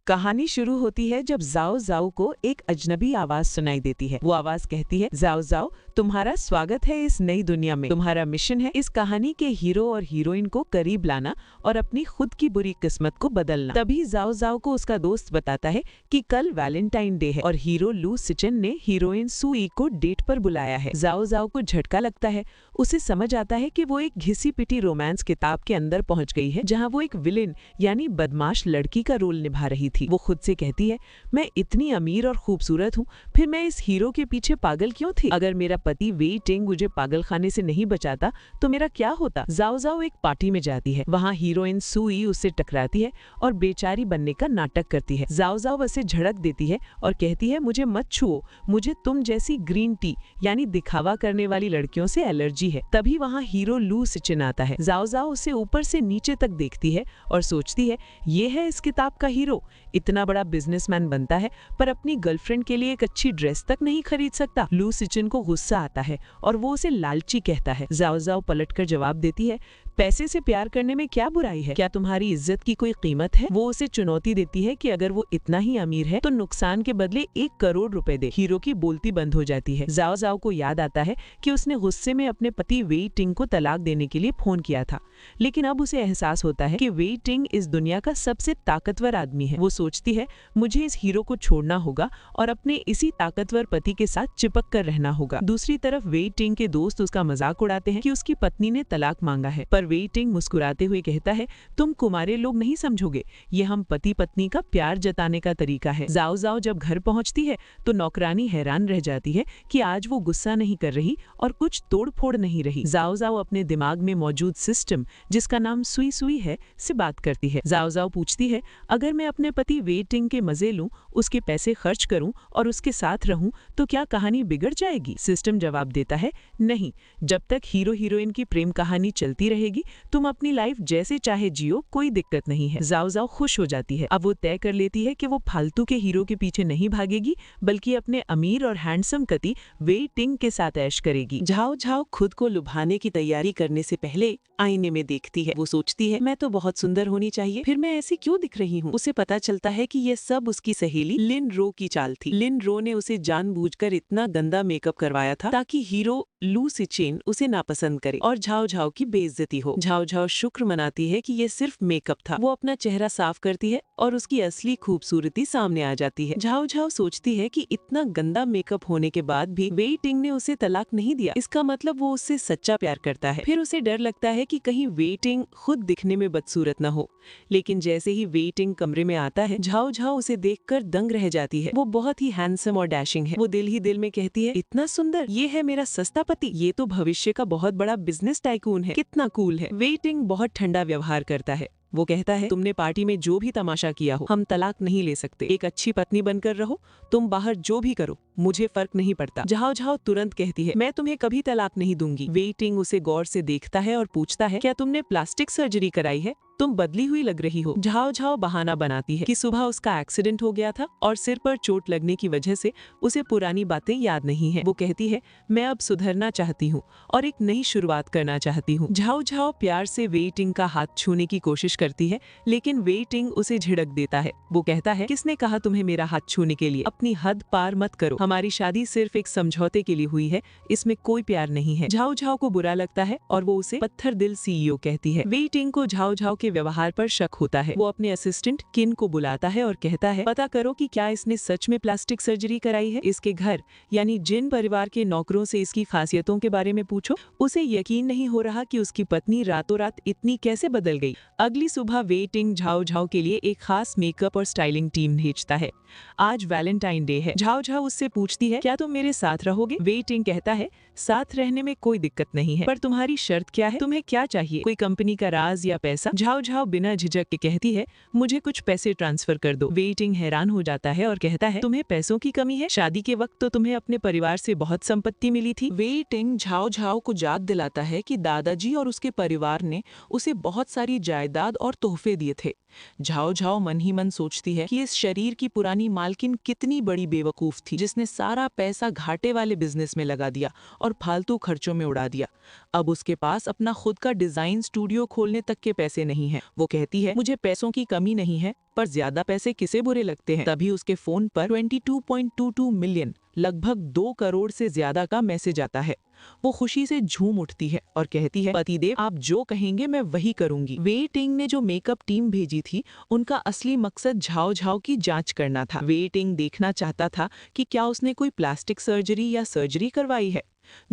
कहानी शुरू होती है जब जाओ जाओ को एक अजनबी आवाज सुनाई देती है। वो आवाज कहती है, जाओ जाओ, तुम्हारा स्वागत है इस नई दुनिया में। तुम्हारा मिशन है इस कहानी के हीरो और हीरोइन को करीब लाना और अपनी खुद की बुरी किस्मत को बदलना। तभी जाओ जाओ को उसका दोस्त बताता है कि कल वैलेंटाइन डे है और हीरो लू सिचन ने हीरोइन सुई को डेट पर बुलाया है। जाओ जाओ को झटका लगता है। उसे समझ आता है कि वो एक घिसी पिटी रोमांस किताब के अंदर पहुंच गई है, जहां वो एक विलेन यानी बदमाश लड़की का रोल निभा रही थी। वो खुद से कहती है, मैं इतनी अमीर और खूबसूरत हूँ, फिर मैं इस हीरो के पीछे पागल क्यों थी? अगर मेरा पति वेई टिंग मुझे पागल खाने से नहीं बचाता तो मेरा क्या होता? जाओ जाओ एक पार्टी में जाती है। वहाँ हीरोइन सुई उससे टकराती है और बेचारी बनने का नाटक करती है। जाओ जाओ उसे झड़क देती है और कहती है, मुझे मत छुओ, मुझे तुम जैसी ग्रीन टी यानी दिखावा करने वाली लड़कियों से एलर्जी है। तभी वहाँ हीरो लू सिचन आता है। जाओ जाओ उसे ऊपर से नीचे तक देखती है और सोचती है, ये है इस किताब का हीरो। इतना बड़ा बिजनेसमैन बनता है पर अपनी गर्लफ्रेंड के लिए एक अच्छी ड्रेस तक नहीं खरीद सकता। लू सिचन को गुस्सा आता है और वो उसे लालची कहता है। जाओ जाओ पलटकर जवाब देती है, पैसे से प्यार करने में क्या बुराई है? क्या तुम्हारी इज्जत की कोई कीमत है? वो उसे चुनौती देती है कि अगर वो इतना ही अमीर है तो नुकसान के बदले 1 करोड़ रुपए दे। हीरो की बोलती बंद हो जाती है। जाओ जाओ को याद आता है कि उसने गुस्से में अपने पति वेई टिंग को तलाक देने के लिए फोन किया था, लेकिन अब उसे एहसास होता है कि वेई टिंग इस दुनिया का सबसे ताकतवर आदमी है। वो सोचती है, मुझे इस हीरो को छोड़ना होगा और अपने इसी ताकतवर पति के साथ चिपक कर रहना होगा। दूसरी तरफ वेई टिंग के दोस्त उसका मजाक उड़ाते हैं कि उसकी पत्नी ने तलाक मांगा है, पर वेई टिंग मुस्कुराते हुए कहता है, तुम कुमारे लोग नहीं समझोगे, ये हम पति पत्नी का प्यार जताने का तरीका है। जाओ जाओ जब घर पहुंचती है तो नौकरानी हैरान रह जाती है कि आज वो गुस्सा नहीं कर रही और कुछ तोड़ फोड़ नहीं रही। जाओ जाओ अपने दिमाग में मौजूद सिस्टम जिसका नाम सुई सुई है से बात करती है। जाओ जाओ पूछती है, अगर मैं अपने पति वेई टिंग के मजे लूं, उसके पैसे खर्च करूं और उसके साथ रहूं तो क्या कहानी बिगड़ जाएगी? सिस्टम जवाब देता है, नहीं, जब तक हीरो हीरोइन की प्रेम कहानी चलती रहेगी तुम अपनी लाइफ जैसे चाहे जियो, कोई दिक्कत नहीं है। जाओ जाओ खुश हो जाती है। अब वो तय कर लेती है कि वो फालतू के हीरो के पीछे नहीं भागेगी, बल्कि अपने अमीर और हैंडसम पति वेई टिंग के साथ ऐश करेगी। जाओ जाओ खुद को लुभाने की तैयारी करने से पहले आईने में देखती है। वो सोचती है, मैं तो बहुत सुंदर होनी चाहिए, फिर मैं ऐसी क्यों दिख रही हूँ? उसे पता चलता है कि ये सब उसकी सहेली लिन रो की चाल थी। लिन रो ने उसे जानबूझकर इतना गंदा मेकअप करवाया था ताकि हीरो लू सिचेन उसे नापसंद करे और झाओ झाओ की बेइज्जती हो। झाओ झाओ शुक्र मनाती है कि ये सिर्फ मेकअप था। वो अपना चेहरा साफ करती है और उसकी असली खूबसूरती सामने आ जाती है। झाओ झाओ सोचती है कि इतना गंदा मेकअप होने के बाद भी वेई टिंग ने उसे तलाक नहीं दिया, इसका मतलब वो उससे सच्चा प्यार करता है। फिर उसे डर लगता है कि कहीं वेई टिंग खुद दिखने में बदसूरत न हो, लेकिन जैसे ही वेई टिंग कमरे में आता है, झाओ झाओ उसे देखकर दंग रह जाती है। वो बहुत ही हैंडसम और डैशिंग है। वो दिल ही दिल में कहती है, इतना सुंदर, ये है मेरा सस्ता पति, ये तो भविष्य का बहुत बड़ा बिजनेस टाइकून है, कितना कूल है। वेई टिंग बहुत ठंडा व्यवहार करता है। वो कहता है, तुमने पार्टी में जो भी तमाशा किया हो, हम तलाक नहीं ले सकते। एक अच्छी पत्नी बनकर रहो, तुम बाहर जो भी करो, मुझे फर्क नहीं पड़ता। झाओ झाओ तुरंत कहती है, मैं तुम्हें कभी तलाक नहीं दूंगी। वेई टिंग उसे गौर से देखता है और पूछता है, क्या तुमने प्लास्टिक सर्जरी कराई है? तुम बदली हुई लग रही हो। झाओ झाओ बहाना बनाती है कि सुबह उसका एक्सीडेंट हो गया था और सिर पर चोट लगने की वजह से उसे पुरानी बातें याद नहीं है। वो कहती है, मैं अब सुधरना चाहती हूँ और एक नई शुरुआत करना चाहती हूँ। झाओ झाओ प्यार से वेई टिंग का हाथ छूने की कोशिश करती है, लेकिन वेई टिंग उसे झिड़क देता है। वो कहता है, किसने कहा तुम्हें मेरा हाथ छूने के लिए? अपनी हद पार मत करो, हमारी शादी सिर्फ एक समझौते के लिए हुई है, इसमें कोई प्यार नहीं है। झाओ झाओ को बुरा लगता है और वो उसे पत्थर दिल सीईओ कहती है। वेई टिंग को झाओ झाओ के व्यवहार पर शक होता है। वो अपने असिस्टेंट किन को बुलाता है और कहता है, पता करो कि क्या इसने सच में प्लास्टिक सर्जरी कराई है। इसके घर यानी जिन परिवार के नौकरों से इसकी खासियतों के बारे में पूछो। उसे यकीन नहीं हो रहा कि उसकी पत्नी रातों रात इतनी कैसे बदल गई। अगली सुबह वेई टिंग झाओ झाओ के लिए एक खास मेकअप और स्टाइलिंग टीम भेजता है। आज वैलेंटाइन डे है। झाओ झाओ उससे पूछती है, क्या तुम मेरे साथ रहोगे? वेई टिंग कहता है, साथ रहने में कोई दिक्कत नहीं है, पर तुम्हारी शर्त क्या है? तुम्हें क्या चाहिए? कोई कंपनी का राज या पैसा? झाओ झाओ बिना झिझक के कहती है, मुझे कुछ पैसे ट्रांसफर कर दो। वेई टिंग हैरान हो जाता है और कहता है, तुम्हें पैसों की कमी है? शादी के वक्त तो तुम्हें अपने परिवार से बहुत संपत्ति मिली थी। वेई टिंग झाओ झाओ को याद दिलाता है कि दादाजी और उसके परिवार ने उसे बहुत सारी जायदाद और तोहफे दिए थे, झाओ झाओ मन ही मन सोचती है कि इस शरीर की पुरानी मालकिन कितनी बड़ी बेवकूफ थी, जिसने सारा पैसा घाटे वाले बिजनेस में लगा दिया और फालतू खर्चों में उड़ा दिया। अब उसके पास अपना खुद का डिजाइन स्टूडियो खोलने तक के पैसे नहीं हैं। वो कहती है, मुझे पैसों की कमी नहीं है, पर ज्यादा पैसे किसे बुरे लगते हैं। तभी उसके फोन पर 22.22 मिलियन, लगभग 2 करोड़ से ज्यादा का मैसेज आता है। वो खुशी से झूम उठती है और कहती है, पतिदेव आप जो कहेंगे मैं वही करूंगी। वे टिंग ने जो मेकअप टीम भेजी थी, उनका असली मकसद झाओ झाओ की जांच करना था। वे टिंग देखना चाहता था कि क्या उसने कोई प्लास्टिक सर्जरी या सर्जरी करवाई है।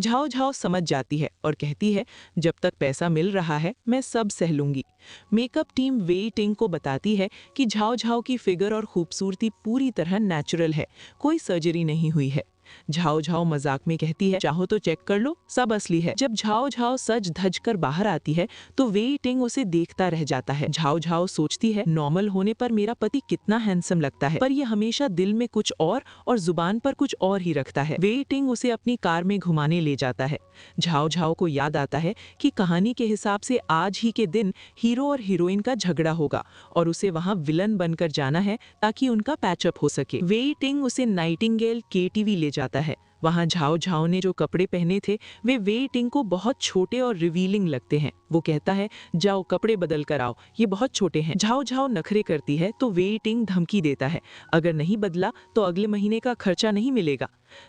झाओ झाओ समझ जाती है और कहती है, जब तक पैसा मिल रहा है मैं सब सह लूंगी। मेकअप टीम वे टिंग को बताती है कि झाओ झाओ की फिगर और खूबसूरती पूरी तरह नेचुरल है, कोई सर्जरी नहीं हुई है। झाओ झाओ मजाक में कहती है, चाहो तो चेक कर लो, सब असली है। जब झाओ झाओ सज धज कर बाहर आती है तो वे टिंग उसे देखता रह जाता है। झाओ झाओ सोचती है, नॉर्मल होने पर मेरा पति कितना हैंडसम लगता है, पर ये हमेशा दिल में कुछ और जुबान पर कुछ और ही रखता है। वे टिंग उसे अपनी कार में घुमाने ले जाता है। झाओ झाओ को याद आता है कि कहानी के हिसाब से आज ही के दिन हीरो और हीरोइन का झगड़ा होगा और उसे वहां विलन बनकर जाना है ताकि उनका पैचअप हो सके। वे टिंग उसे नाइटिंगेल केटीवी ले जाता है। वहां झाओ झाओ ने जो कपड़े पहने थे वे टिंग को बहुत छोटे और रिवीलिंग लगते हैं। वो कहता है, जाओ कपड़े बदल कर आओ, ये बहुत छोटे हैं। झाओ झाओ नखरे करती है तो वे टिंग धमकी देता है, अगर नहीं बदला तो अगले महीने का खर्चा नहीं मिलेगा।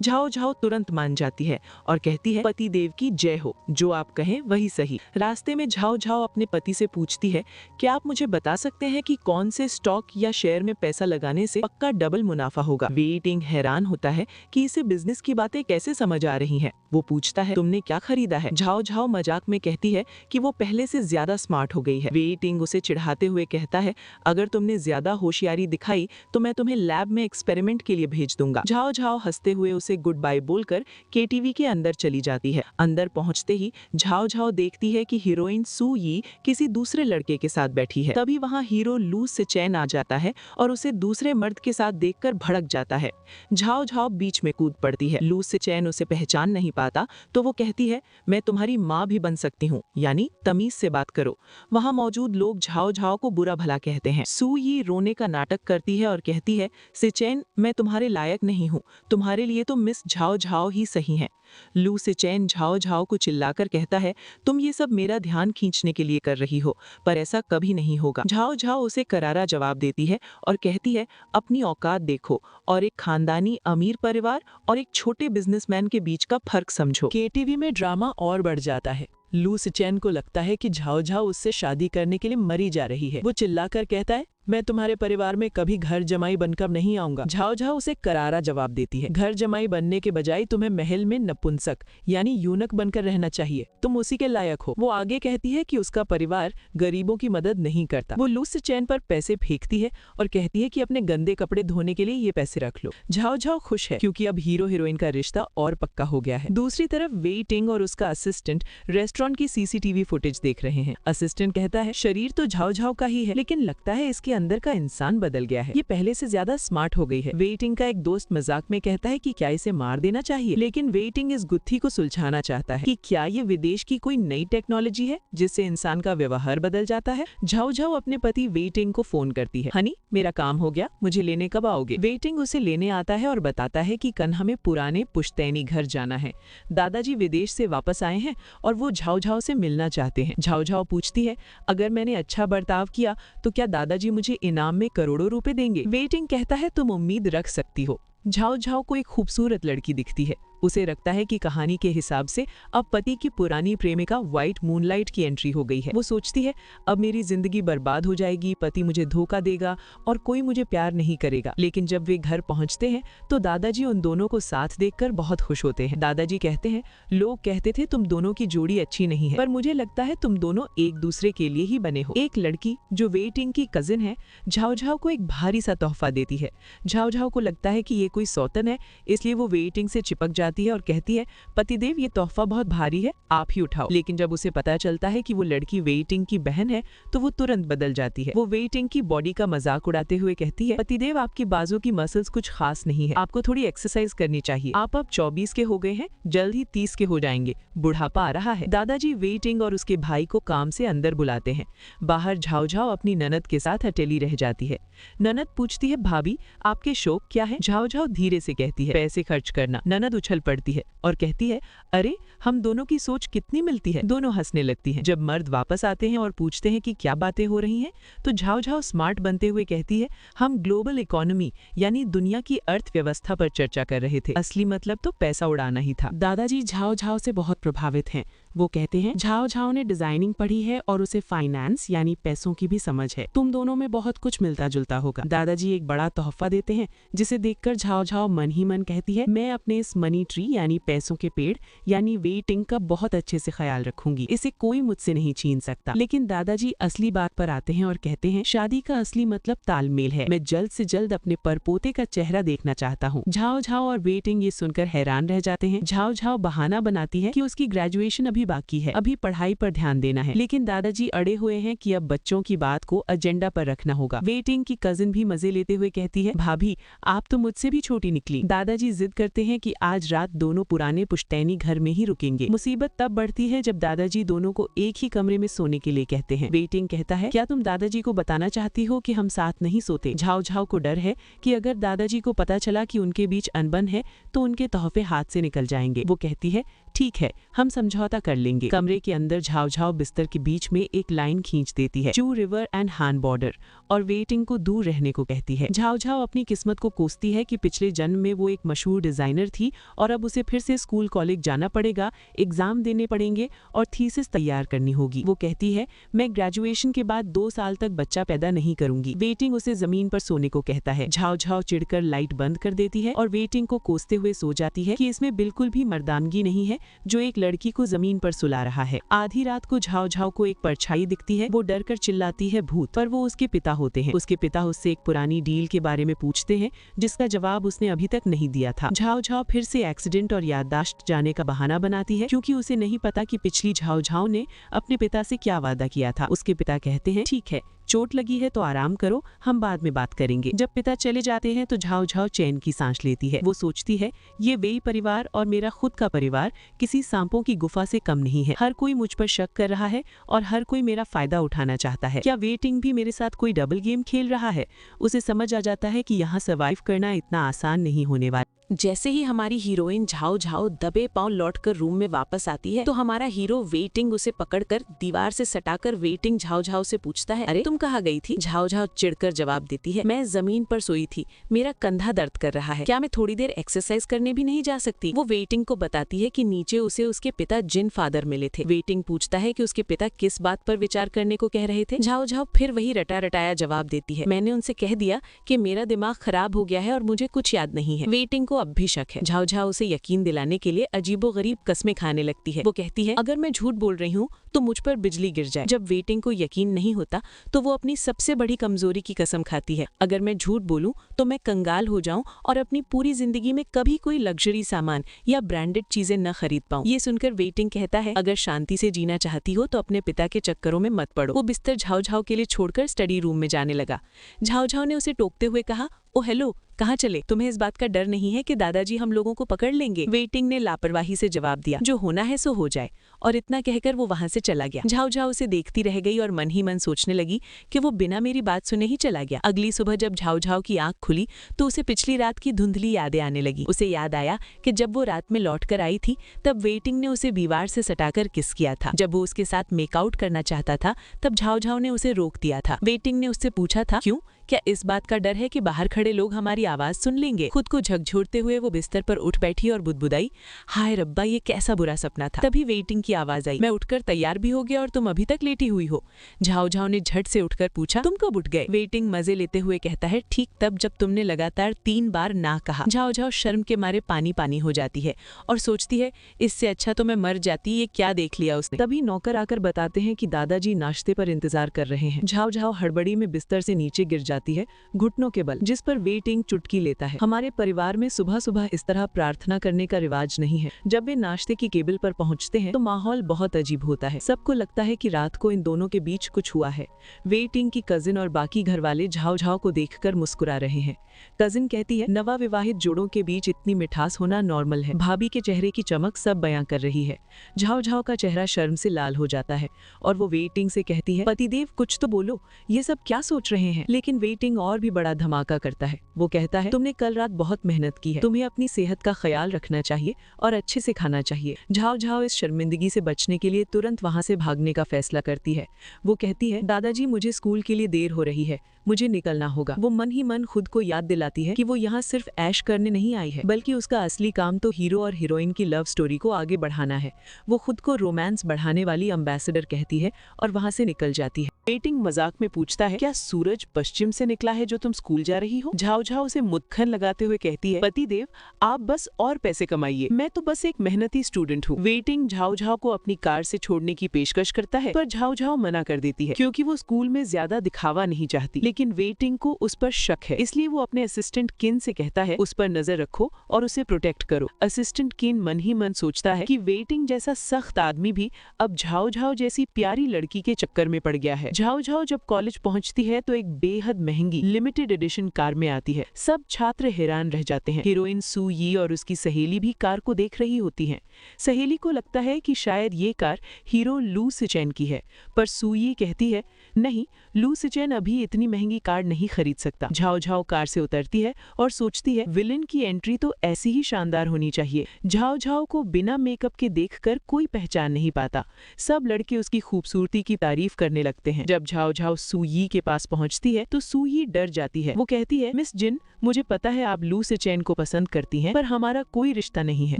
झाओ झाओ तुरंत मान जाती है और कहती है, पति देव की जय हो, जो आप कहें वही सही। रास्ते में झाओ झाओ अपने पति से पूछती है, क्या आप मुझे बता सकते हैं कि कौन से स्टॉक या शेयर में पैसा लगाने से पक्का डबल मुनाफा होगा। वे टिंग हैरान होता है कि इसे बिजनेस की बातें कैसे समझ आ रही हैं। वो पूछता है, तुमने क्या खरीदा है। झाओ झाओ मजाक में कहती है कि वो पहले से ज्यादा स्मार्ट हो गई है। वे टिंग उसे चिढ़ाते हुए कहता है, अगर तुमने ज्यादा होशियारी दिखाई तो मैं तुम्हें लैब में एक्सपेरिमेंट के लिए भेज दूंगा। झाओ झाओ हंसते हुए उसे गुड बाय बोलकर केटीवी के अंदर चली जाती है। अंदर पहुंचते ही झाओ झाओ देखती है कि हीरोइन सू यी किसी दूसरे लड़के के साथ बैठी है। तभी वहां हीरो लू सिचेन आ जाता है और उसे दूसरे मर्द के साथ देखकर भड़क जाता है। झाओ झाओ बीच में कूद पड़ती है। लू सिचेन उसे पहचान नहीं पाता तो वो कहती है, मैं तुम्हारी माँ भी बन सकती हूँ, यानी तमीज से बात करो। वहां मौजूद लोग झाओ झाओ को बुरा भला कहते हैं। सू यी रोने का नाटक करती है और कहती है, सिचेन मैं तुम्हारे लायक नहीं हूँ, तुम्हारे लिए तो मिस झाओ झाओ ही सही हैं। लू सिचेन झाओ झाओ को चिल्लाकर कहता है, तुम ये सब मेरा ध्यान खींचने के लिए कर रही हो, पर ऐसा कभी नहीं होगा। झाओ झाओ उसे करारा जवाब देती है और कहती है, अपनी औकात देखो और एक खानदानी अमीर परिवार और एक छोटे बिजनेसमैन के बीच का फर्क समझो। केटीवी में ड्रामा और बढ़ जाता है। लू सिचेन को लगता है कि झाओ झाओ उससे शादी करने के लिए मरी जा रही है। वो चिल्लाकर कहता है, मैं तुम्हारे परिवार में कभी घर जमाई बनकर नहीं आऊंगा। झाओ झाओ उसे करारा जवाब देती है, घर जमाई बनने के बजाय तुम्हें महल में नपुंसक यानी यूनक बनकर रहना चाहिए, तुम उसी के लायक हो। वो आगे कहती है कि उसका परिवार गरीबों की मदद नहीं करता। वो लू सिचेन पर पैसे फेंकती है और कहती है कि अपने गंदे कपड़े धोने के लिए ये पैसे रख लो। झाओ झाओ खुश है क्योंकि अब हीरो हीरोइन का रिश्ता और पक्का हो गया है। दूसरी तरफ वे टिंग और उसका असिस्टेंट रेस्टोरेंट की सीसीटीवी फुटेज देख रहे हैं। असिस्टेंट कहता है, शरीर तो झाओ झाओ का ही है, लेकिन लगता है इसके अंदर का इंसान बदल गया है, ये पहले से ज्यादा स्मार्ट हो गई है। वे टिंग का एक दोस्त मजाक में कहता है कि क्या इसे मार देना चाहिए, लेकिन वे टिंग इस गुत्थी को सुलझाना चाहता है कि क्या ये विदेश की कोई नई टेक्नोलॉजी है जिससे इंसान का व्यवहार बदल जाता है। झाओ झाओ अपने पति वे टिंग को फोन करती है, हनी मेरा काम हो गया, मुझे लेने कब आओगे। वे टिंग उसे लेने आता है और बताता है कि कल हमें पुराने पुश्तैनी घर जाना है। दादाजी विदेश से वापस आए हैं और वो झाओ झाओ से मिलना चाहते हैं। झाओ झाओ पूछती है, अगर मैंने अच्छा बर्ताव किया तो क्या दादाजी मुझे इनाम में करोड़ों रुपए देंगे। वे टिंग कहता है, तुम उम्मीद रख सकती हो। झाओ झाओ को एक खूबसूरत लड़की दिखती है। उसे लगता है कि कहानी के हिसाब से अब पति की पुरानी प्रेमिका व्हाइट मूनलाइट की एंट्री हो गई है। वो सोचती है, अब मेरी जिंदगी बर्बाद हो जाएगी, पति मुझे धोखा देगा और कोई मुझे प्यार नहीं करेगा। लेकिन जब वे घर पहुंचते हैं तो दादाजी उन दोनों को साथ देखकर बहुत खुश होते हैं। दादाजी कहते हैं, लोग कहते थे तुम दोनों की जोड़ी अच्छी नहीं है, पर मुझे लगता है तुम दोनों एक दूसरे के लिए ही बने हो। एक लड़की जो वे टिंग की कजिन है, झाओ झाओ को एक भारी सा तोहफा देती है। झाओ झाओ को लगता है कि ये कोई सौतन है, इसलिए वो वे टिंग से चिपक जाती है और कहती है, पतिदेव ये तोहफा बहुत भारी है, आप ही उठाओ। लेकिन जब उसे पता चलता है कि वो लड़की वेइटिंग की बहन है तो वो तुरंत बदल जाती है। वो वेइटिंग की बॉडी का मजाक उड़ाते हुए कहती है, पतिदेव आपकी बाजू की मसल्स कुछ खास नहीं है, आपको थोड़ी एक्सरसाइज करनी चाहिए। आप अब 24 के हो गए हैं, जल्द ही 30 के हो जाएंगे, बुढ़ापा आ रहा है। दादाजी वेइटिंग और उसके भाई को काम से अंदर बुलाते हैं। बाहर झाओ झाओ अपनी ननद के साथ अकेली रह जाती है। ननद पूछती है, भाभी आपके शौक क्या है? झाओ झाओ धीरे से कहती है, पैसे खर्च करना। ननद उछल पड़ती है और कहती है, अरे हम दोनों की सोच कितनी मिलती है। दोनों हंसने लगती हैं। जब मर्द वापस आते हैं और पूछते हैं कि क्या बातें हो रही हैं, तो झाओ झाओ स्मार्ट बनते हुए कहती है, हम ग्लोबल इकोनॉमी यानी दुनिया की अर्थव्यवस्था पर चर्चा कर रहे थे, असली मतलब तो पैसा उड़ाना ही था। दादाजी झाओ झाओ से बहुत प्रभावित हैं। वो कहते हैं, झाओ झाओ ने डिजाइनिंग पढ़ी है और उसे फाइनेंस यानी पैसों की भी समझ है, तुम दोनों में बहुत कुछ मिलता जुलता होगा। दादाजी एक बड़ा तोहफा देते हैं जिसे देखकर झाओ झाओ मन ही मन कहती है, मैं अपने इस मनी ट्री यानी पैसों के पेड़ यानी वेटिंग का बहुत अच्छे से ख्याल रखूंगी, इसे कोई मुझसे नहीं छीन सकता। लेकिन दादाजी असली बात पर आते हैं और कहते हैं, शादी का असली मतलब तालमेल है, मैं जल्द से जल्द अपने परपोते का चेहरा देखना चाहता हूँ। झाओ झाओ और वेटिंग ये सुनकर हैरान रह जाते हैं। झाओ झाओ बहाना बनाती है कि उसकी ग्रेजुएशन अभी बाकी है, अभी पढ़ाई पर ध्यान देना है। लेकिन दादाजी अड़े हुए हैं कि अब बच्चों की बात को एजेंडा पर रखना होगा। वेटिंग की कजिन भी मजे लेते हुए कहती है, भाभी आप तो मुझसे भी छोटी निकली। दादाजी जिद करते हैं कि आज रात दोनों पुराने पुश्तैनी घर में ही रुकेंगे। मुसीबत तब बढ़ती है जब दादाजी दोनों को एक ही कमरे में सोने के लिए कहते हैं। वेटिंग कहता है, क्या तुम दादाजी को बताना चाहती हो कि हम साथ नहीं सोते? झाओ झाओ को डर है कि अगर दादाजी को पता चला कि उनके बीच अनबन है तो उनके तोहफे हाथ से निकल जाएंगे। वो कहती है, ठीक है हम समझौता कर लेंगे। कमरे के अंदर झाओ झाओ बिस्तर के बीच में एक लाइन खींच देती है, चू रिवर एंड हान बॉर्डर, और वेटिंग को दूर रहने को कहती है। झाओ झाओ अपनी किस्मत को कोसती है कि पिछले जन्म में वो एक मशहूर डिजाइनर थी और अब उसे फिर से स्कूल कॉलेज जाना पड़ेगा, एग्जाम देने पड़ेंगे और थीसिस तैयार करनी होगी। वो कहती है, मैं ग्रेजुएशन के बाद 2 साल तक बच्चा पैदा नहीं करूंगी। वेटिंग उसे जमीन पर सोने को कहता है। झाओ झाओ चिढ़कर लाइट बंद कर देती है और वेटिंग को कोसते हुए सो जाती है कि इसमें बिल्कुल भी मर्दानगी नहीं है जो एक लड़की को जमीन पर सुला रहा है। आधी रात को झाओ झाओ को एक परछाई दिखती है। वो डर कर चिल्लाती है, भूत। पर वो उसके पिता होते हैं। उसके पिता उससे एक पुरानी डील के बारे में पूछते हैं जिसका जवाब उसने अभी तक नहीं दिया था। झाओ झाओ फिर से एक्सीडेंट और याददाश्त जाने का बहाना बनाती है क्योंकि उसे नहीं पता कि पिछली झाओ झाओ ने अपने पिता से क्या वादा किया था। उसके पिता कहते हैं, ठीक है चोट लगी है तो आराम करो, हम बाद में बात करेंगे। जब पिता चले जाते हैं तो झाओ झाओ चैन की सांस लेती है। वो सोचती है, ये वेई परिवार और मेरा खुद का परिवार किसी सांपों की गुफा से कम नहीं है। हर कोई मुझ पर शक कर रहा है और हर कोई मेरा फायदा उठाना चाहता है। क्या वेटिंग भी मेरे साथ कोई डबल गेम खेल रहा है? उसे समझ आ जाता है कि यहाँ सर्वाइव करना इतना आसान नहीं होने वाला। जैसे ही हमारी हीरोइन झाओ झाओ दबे पांव लौटकर रूम में वापस आती है तो हमारा हीरो वेटिंग उसे पकड़कर दीवार से सटाकर वेटिंग झाओ झाओ से पूछता है, अरे तुम कहाँ गई थी? झाओ झाओ चिढ़कर जवाब देती है, मैं जमीन पर सोई थी, मेरा कंधा दर्द कर रहा है, क्या मैं थोड़ी देर एक्सरसाइज करने भी नहीं जा सकती? वो वेटिंग को बताती है कि नीचे उसे उसके पिता जिन फादर मिले थे। वेटिंग पूछता है कि उसके पिता किस बात पर विचार करने को कह रहे थे। झाओ झाओ फिर वही रटा रटाया जवाब देती है, मैंने उनसे कह दिया कि मेरा दिमाग खराब हो गया है और मुझे कुछ याद नहीं है। वेटिंग को अब भी शक है। झाओ झाओ उसे यकीन दिलाने के लिए अजीबोगरीब कस्में खाने लगती है। वो कहती है, अगर मैं झूठ बोल रही हूँ तो मुझ पर बिजली गिर जाए। जब वेटिंग को यकीन नहीं होता तो वो अपनी सबसे बड़ी कमजोरी की कसम खाती है, अगर मैं झूठ बोलूं तो मैं कंगाल हो जाऊं और अपनी पूरी जिंदगी में कभी कोई लग्जरी सामान या ब्रांडेड चीजें न खरीद पाऊं। ये सुनकर वेटिंग कहता है, अगर शांति से जीना चाहती हो तो अपने पिता के चक्करों में मत पड़ो। वो बिस्तर झाओ झाओ के लिए छोड़कर स्टडी रूम में जाने लगा। झाओ झाओ ने उसे टोकते हुए कहा, ओ हेलो, कहाँ चले? तुम्हें इस बात का डर नहीं है कि दादाजी हम लोगों को पकड़ लेंगे? वेटिंग ने लापरवाही से जवाब दिया, जो होना है सो हो जाए, और इतना कहकर वो वहां से चला गया। झाओ झाओ उसे देखती रह गई और मन ही मन सोचने लगी कि वो बिना मेरी बात सुने ही चला गया। अगली सुबह जब झाओ झाओ की आंख खुली तो उसे पिछली रात की धुंधली यादें आने लगी। उसे याद आया कि जब वो रात में लौट कर आई थी तब वेटिंग ने उसे दीवार से सटाकर किस किया था। जब वो उसके साथ मेकआउट करना चाहता था तब झाओ झाओ ने उसे रोक दिया था। वेटिंग ने उससे पूछा था, क्यों? क्या इस बात का डर है कि बाहर खड़े लोग हमारी आवाज सुन लेंगे? खुद को झकझोरते हुए वो बिस्तर पर उठ बैठी और बुदबुदाई, हाय रब्बा, ये कैसा बुरा सपना था। तभी वेटिंग की आवाज आई, मैं उठकर तैयार भी हो गया और तुम अभी तक लेटी हुई हो। झाओ झाओ ने झट से उठकर पूछा, तुम कब उठ गए? वेटिंग मजे लेते हुए कहता है, ठीक तब जब तुमने लगातार 3 बार ना कहा। झाओ झाओ शर्म के मारे पानी पानी हो जाती है और सोचती है, इससे अच्छा तो मैं मर जाती, ये क्या देख लिया उसने। तभी नौकर आकर बताते हैं कि दादाजी नाश्ते पर इंतजार कर रहे हैं। झाओ झाओ हड़बड़ी में बिस्तर से नीचे गिर जाती है घुटनों के बल, जिस पर वेटिंग चुटकी लेता है। हमारे परिवार में सुबह सुबह इस तरह प्रार्थना करने का रिवाज नहीं है। जब वे नाश्ते की केबिल पर पहुंचते हैं तो माहौल बहुत अजीब होता है। सबको लगता है कि रात को इन दोनों के बीच कुछ हुआ है। वेटिंग की कजिन और बाकी घर वाले झाव झाव को देखकर मुस्कुरा रहे हैं। कजिन कहती है, नवविवाहित जोड़ों के बीच इतनी मिठास होना नॉर्मल है। भाभी के चेहरे की चमक सब बयां कर रही है। झाव झाव का चेहरा शर्म से लाल हो जाता है और वो वेटिंग से कहती है, पतिदेव कुछ तो बोलो, ये सब क्या सोच रहे हैं। लेकिन वेटिंग और भी बड़ा धमाका करता है। वो कहता है, तुमने कल रात बहुत मेहनत की है, तुम्हें अपनी सेहत का ख्याल रखना चाहिए और अच्छे से खाना चाहिए। झाव झाव इस शर्मिंदगी से बचने के लिए तुरंत वहां से भागने का फैसला करती है। वो कहती है, दादाजी मुझे स्कूल के लिए देर हो रही है, मुझे निकलना होगा। वो मन ही मन खुद को याद दिलाती है कि वो यहाँ सिर्फ ऐश करने नहीं आई है, बल्कि उसका असली काम तो हीरो और हीरोइन की लव स्टोरी को आगे बढ़ाना है। वो खुद को रोमांस बढ़ाने वाली एम्बेसडर कहती है और वहाँ से निकल जाती है। वेटिंग मजाक में पूछता है, क्या सूरज पश्चिम से निकला है जो तुम स्कूल जा रही हो? झाव झाव उसे मुद्दखन लगाते हुए कहती है, पतिदेव आप बस और पैसे कमाइए, मैं तो बस एक मेहनती स्टूडेंट हूँ। वेटिंग झाव झाव को अपनी कार से छोड़ने की पेशकश करता है, पर झाव झाव मना कर देती है क्योंकि वो स्कूल में ज्यादा दिखावा नहीं चाहती। लेकिन वेटिंग को उस पर शक है, इसलिए वो अपने असिस्टेंट किन से कहता है, उस पर नजर रखो और उसे प्रोटेक्ट करो। असिस्टेंट किन मन ही मन सोचता है कि वेटिंग जैसा सख्त आदमी भी अब झाव झाव जैसी प्यारी लड़की के चक्कर में पड़ गया है। झाव झाव जब कॉलेज पहुंचती है तो एक बेहद महंगी लिमिटेड एडिशन कार में आती है। सब छात्र हैरान रह जाते हैं। हीरोइन सू यी और उसकी सहेली भी कार को देख रही होती हैं। सहेली को लगता है कि शायद ये कार हीरो लू सिचेन की है, पर सू यी कहती है, नहीं, लू सिचेन अभी इतनी महंगी कार नहीं खरीद सकता। झाव झाव कार से उतरती है और सोचती है, विलन की एंट्री तो ऐसी ही शानदार होनी चाहिए। झाव झाव को बिना मेकअप के देखकर कोई पहचान नहीं पाता। सब लड़के उसकी खूबसूरती की तारीफ करने लगते हैं। जब झाव झाव सू यी के पास पहुंचती है तो सू यी डर जाती है। वो कहती है, मिस जिन, मुझे पता है आप लू सिचेन को पसंद करती हैं, पर हमारा कोई रिश्ता नहीं है,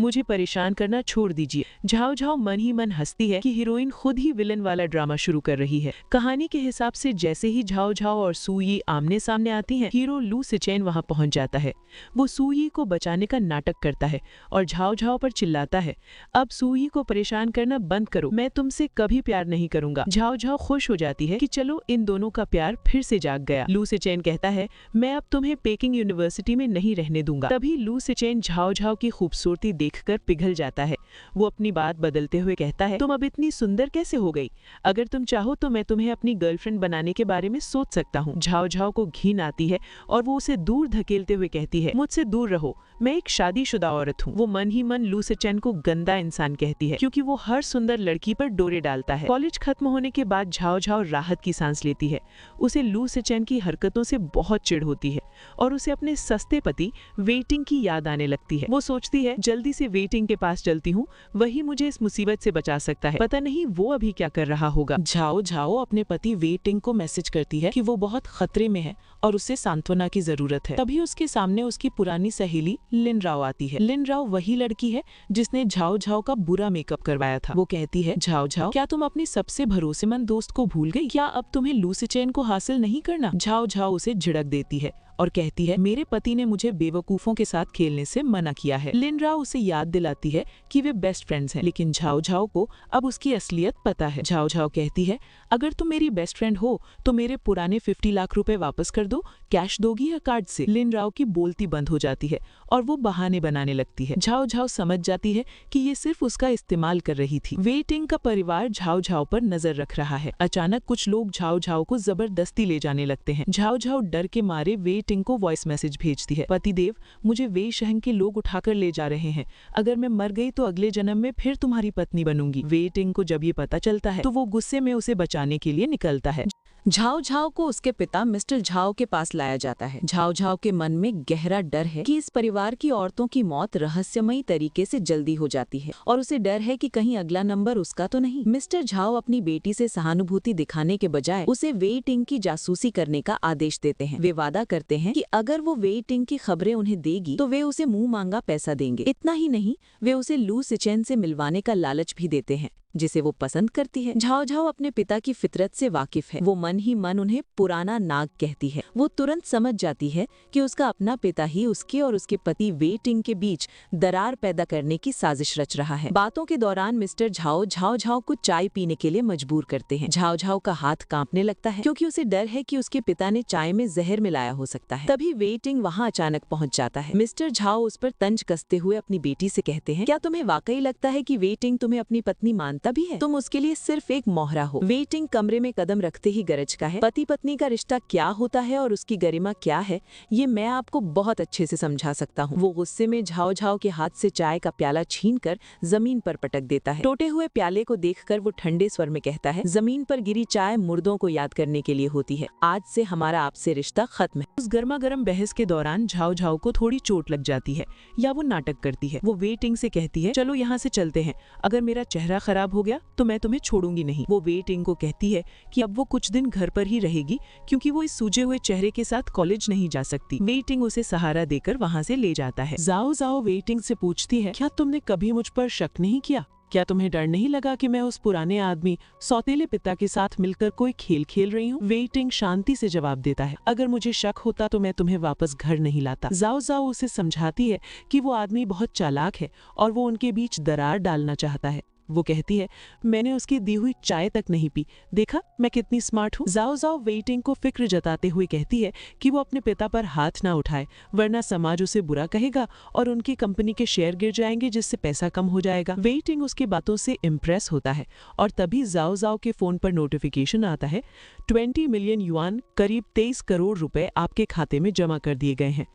मुझे परेशान करना छोड़ दीजिए। झाव झाव मन ही मन हंसती है कि हीरोइन खुद ही विलन वाला ड्रामा शुरू कर रही है। कहानी के हिसाब से जैसे ही झाव झाव और सू यी आमने सामने आती हैं, हीरो लू सिचेन वहां पहुंच जाता है। वो सू यी को बचाने का नाटक करता है और झाव झाव पर चिल्लाता है, अब सू यी को परेशान करना बंद करो, मैं तुमसे कभी प्यार नहीं करूंगा। झाव झाव खुश हो जाती है कि चलो इन दोनों का प्यार फिर से जाग गया। लू सिचेन कहता है, मैं अब तुम्हें पेकिंग यूनिवर्सिटी में नहीं रहने दूंगा। तभी लू सिचेन झाव झाव की खूबसूरती देखकर पिघल जाता है। वो अपनी बात बदलते हुए कहता है, तुम अब इतनी सुंदर कैसे हो गई? अगर तुम चाहो तो मैं तुम्हें अपनी गर्लफ्रेंड बनाने के बारे में सोच सकता हूँ। झाव झाव को घिन आती है और वो उसे दूर धकेलते हुए कहती है, मुझसे दूर रहो, मैं एक शादीशुदा औरत हूँ। वो मन ही मन लू सिचेन को गंदा इंसान कहती है क्योंकि वो हर सुंदर लड़की पर डोरे डालता है। कॉलेज खत्म होने के बाद झाव झाव राहत की सांस लेती है। उसे लू सिचेन की हरकतों से बहुत चिढ़ होती है और उसे अपने सस्ते पति वेटिंग की याद आने लगती है। वो सोचती है, जल्दी से वेटिंग के पास चलती हूँ, वही मुझे इस मुसीबत से बचा सकता है। पता नहीं वो अभी क्या कर रहा होगा। झाओ झाओ अपने पति वेटिंग को मैसेज करती है कि वो बहुत खतरे में है और उसे सांत्वना की जरूरत है। तभी उसके सामने उसकी पुरानी सहेली लिन राव आती है। लिन राव वही लड़की है जिसने झाओ झाओ का बुरा मेकअप करवाया था। वो कहती है, झाओ झाओ, क्या तुम अपनी सबसे भरोसेमंद दोस्त को भूल गई? क्या अब तुम्हें लू सिचेन को हासिल नहीं करना? झाओ झाओ उसे झिड़क देती है और कहती है, मेरे पति ने मुझे बेवकूफों के साथ खेलने से मना किया है। लिन राव उसे याद दिलाती है कि वे बेस्ट फ्रेंड्स हैं, लेकिन झाओ झाओ को अब उसकी असलियत पता है। झाओ झाओ कहती है, अगर तुम मेरी बेस्ट फ्रेंड हो तो मेरे पुराने 50 लाख रुपए वापस कर दो, कैश दोगी या कार्ड से? लिन राव की बोलती बंद हो जाती है और वो बहाने बनाने लगती है। झाओ झाओ समझ जाती है कि ये सिर्फ उसका इस्तेमाल कर रही थी। वेटिंग का परिवार झाओ झाओ पर नजर रख रहा है। अचानक कुछ लोग झाओ झाओ को जबरदस्ती ले जाने लगते हैं। झाओ झाओ डर के मारे वेटिंग को वॉइस मैसेज भेजती है, पतिदेव, मुझे वे शहर के लोग उठाकर ले जा रहे हैं, अगर मैं मर गई तो अगले जन्म में फिर तुम्हारी पत्नी बनूंगी। वेटिंग को जब ये पता चलता है तो वो गुस्से में उसे बचाने के लिए निकलता है। झाओ झाओ को उसके पिता मिस्टर झाओ के पास लाया जाता है। झाओ झाओ के मन में गहरा डर है कि इस परिवार की औरतों की मौत रहस्यमयी तरीके से जल्दी हो जाती है और उसे डर है कि कहीं अगला नंबर उसका तो नहीं। मिस्टर झाओ अपनी बेटी से सहानुभूति दिखाने के बजाय उसे वेटिंग की जासूसी करने का आदेश देते हैं। वे वादा करते हैं कि अगर वो वेटिंग की खबरें उन्हें देगी तो वे उसे मुंह मांगा पैसा देंगे। इतना ही नहीं, वे उसे लू सिचेन से मिलवाने का लालच भी देते हैं। जिसे वो पसंद करती है। झाओ झाओ अपने पिता की फितरत से वाकिफ है। वो मन ही मन उन्हें पुराना नाग कहती है। वो तुरंत समझ जाती है कि उसका अपना पिता ही उसके और उसके पति वे टिंग के बीच दरार पैदा करने की साजिश रच रहा है। बातों के दौरान मिस्टर झाओ झाओ झाओ को चाय पीने के लिए मजबूर करते हैं। झाओ झाओ का हाथ कांपने लगता है क्योंकि उसे डर है कि उसके पिता ने चाय में जहर मिलाया हो सकता है। तभी वे टिंग वहाँ अचानक पहुँच जाता है। मिस्टर झाओ उस पर तंज कसते हुए अपनी बेटी से कहते हैं, क्या तुम्हें वाकई लगता है कि वे टिंग तुम्हें अपनी पत्नी मानता भी है? तुम उसके लिए सिर्फ एक मोहरा हो। वे टिंग कमरे में कदम रखते ही गरजता है, पति पत्नी का रिश्ता क्या होता है और उसकी गरिमा क्या है, ये मैं आपको बहुत अच्छे से समझा सकता हूँ। वो गुस्से में झाओ झाओ के हाथ से चाय का प्याला छीनकर जमीन पर पटक देता है। टूटे हुए प्याले को देखकर वो ठंडे स्वर में कहता है, जमीन पर गिरी चाय मुर्दों को याद करने के लिए होती है। आज से हमारा आपसे रिश्ता खत्म है। उस गर्मा गर्म बहस के दौरान झाओ झाओ को थोड़ी चोट लग जाती है या वो नाटक करती है। वो वे टिंग से कहती है, चलो यहाँ से चलते हैं, अगर मेरा चेहरा खराब हो गया तो मैं तुम्हें छोड़ूंगी नहीं। वो वे टिंग को कहती है कि अब वो कुछ दिन घर पर ही रहेगी क्योंकि वो इस सूजे हुए चेहरे के साथ कॉलेज नहीं जा सकती। वे टिंग उसे सहारा देकर वहाँ से ले जाता है। जाओ जाओ वे टिंग से पूछती है, क्या तुमने कभी मुझ पर शक नहीं किया? क्या तुम्हें डर नहीं लगा कि मैं उस पुराने आदमी सौतेले पिता के साथ मिलकर कोई खेल खेल रही हूँ? वे टिंग शांति से जवाब देता है, अगर मुझे शक होता तो मैं तुम्हें वापस घर नहीं लाता। जाओ जाओ उसे समझाती है कि वो आदमी बहुत चालाक है और वो उनके बीच दरार डालना चाहता है। वो कहती है, मैंने उसकी दी हुई चाय तक नहीं पी, देखा मैं कितनी स्मार्ट हूँ। जाओ जाओ वे टिंग को फिक्र जताते हुए कहती है कि वो अपने पिता पर हाथ ना उठाए, वरना समाज उसे बुरा कहेगा और उनकी कंपनी के शेयर गिर जाएंगे, जिससे पैसा कम हो जाएगा। वे टिंग उसकी बातों से इम्प्रेस होता है और तभी जाओ जाओ के फोन पर नोटिफिकेशन आता है, 20 मिलियन युआन करीब 23 करोड़ रुपए आपके खाते में जमा कर दिए गए हैं।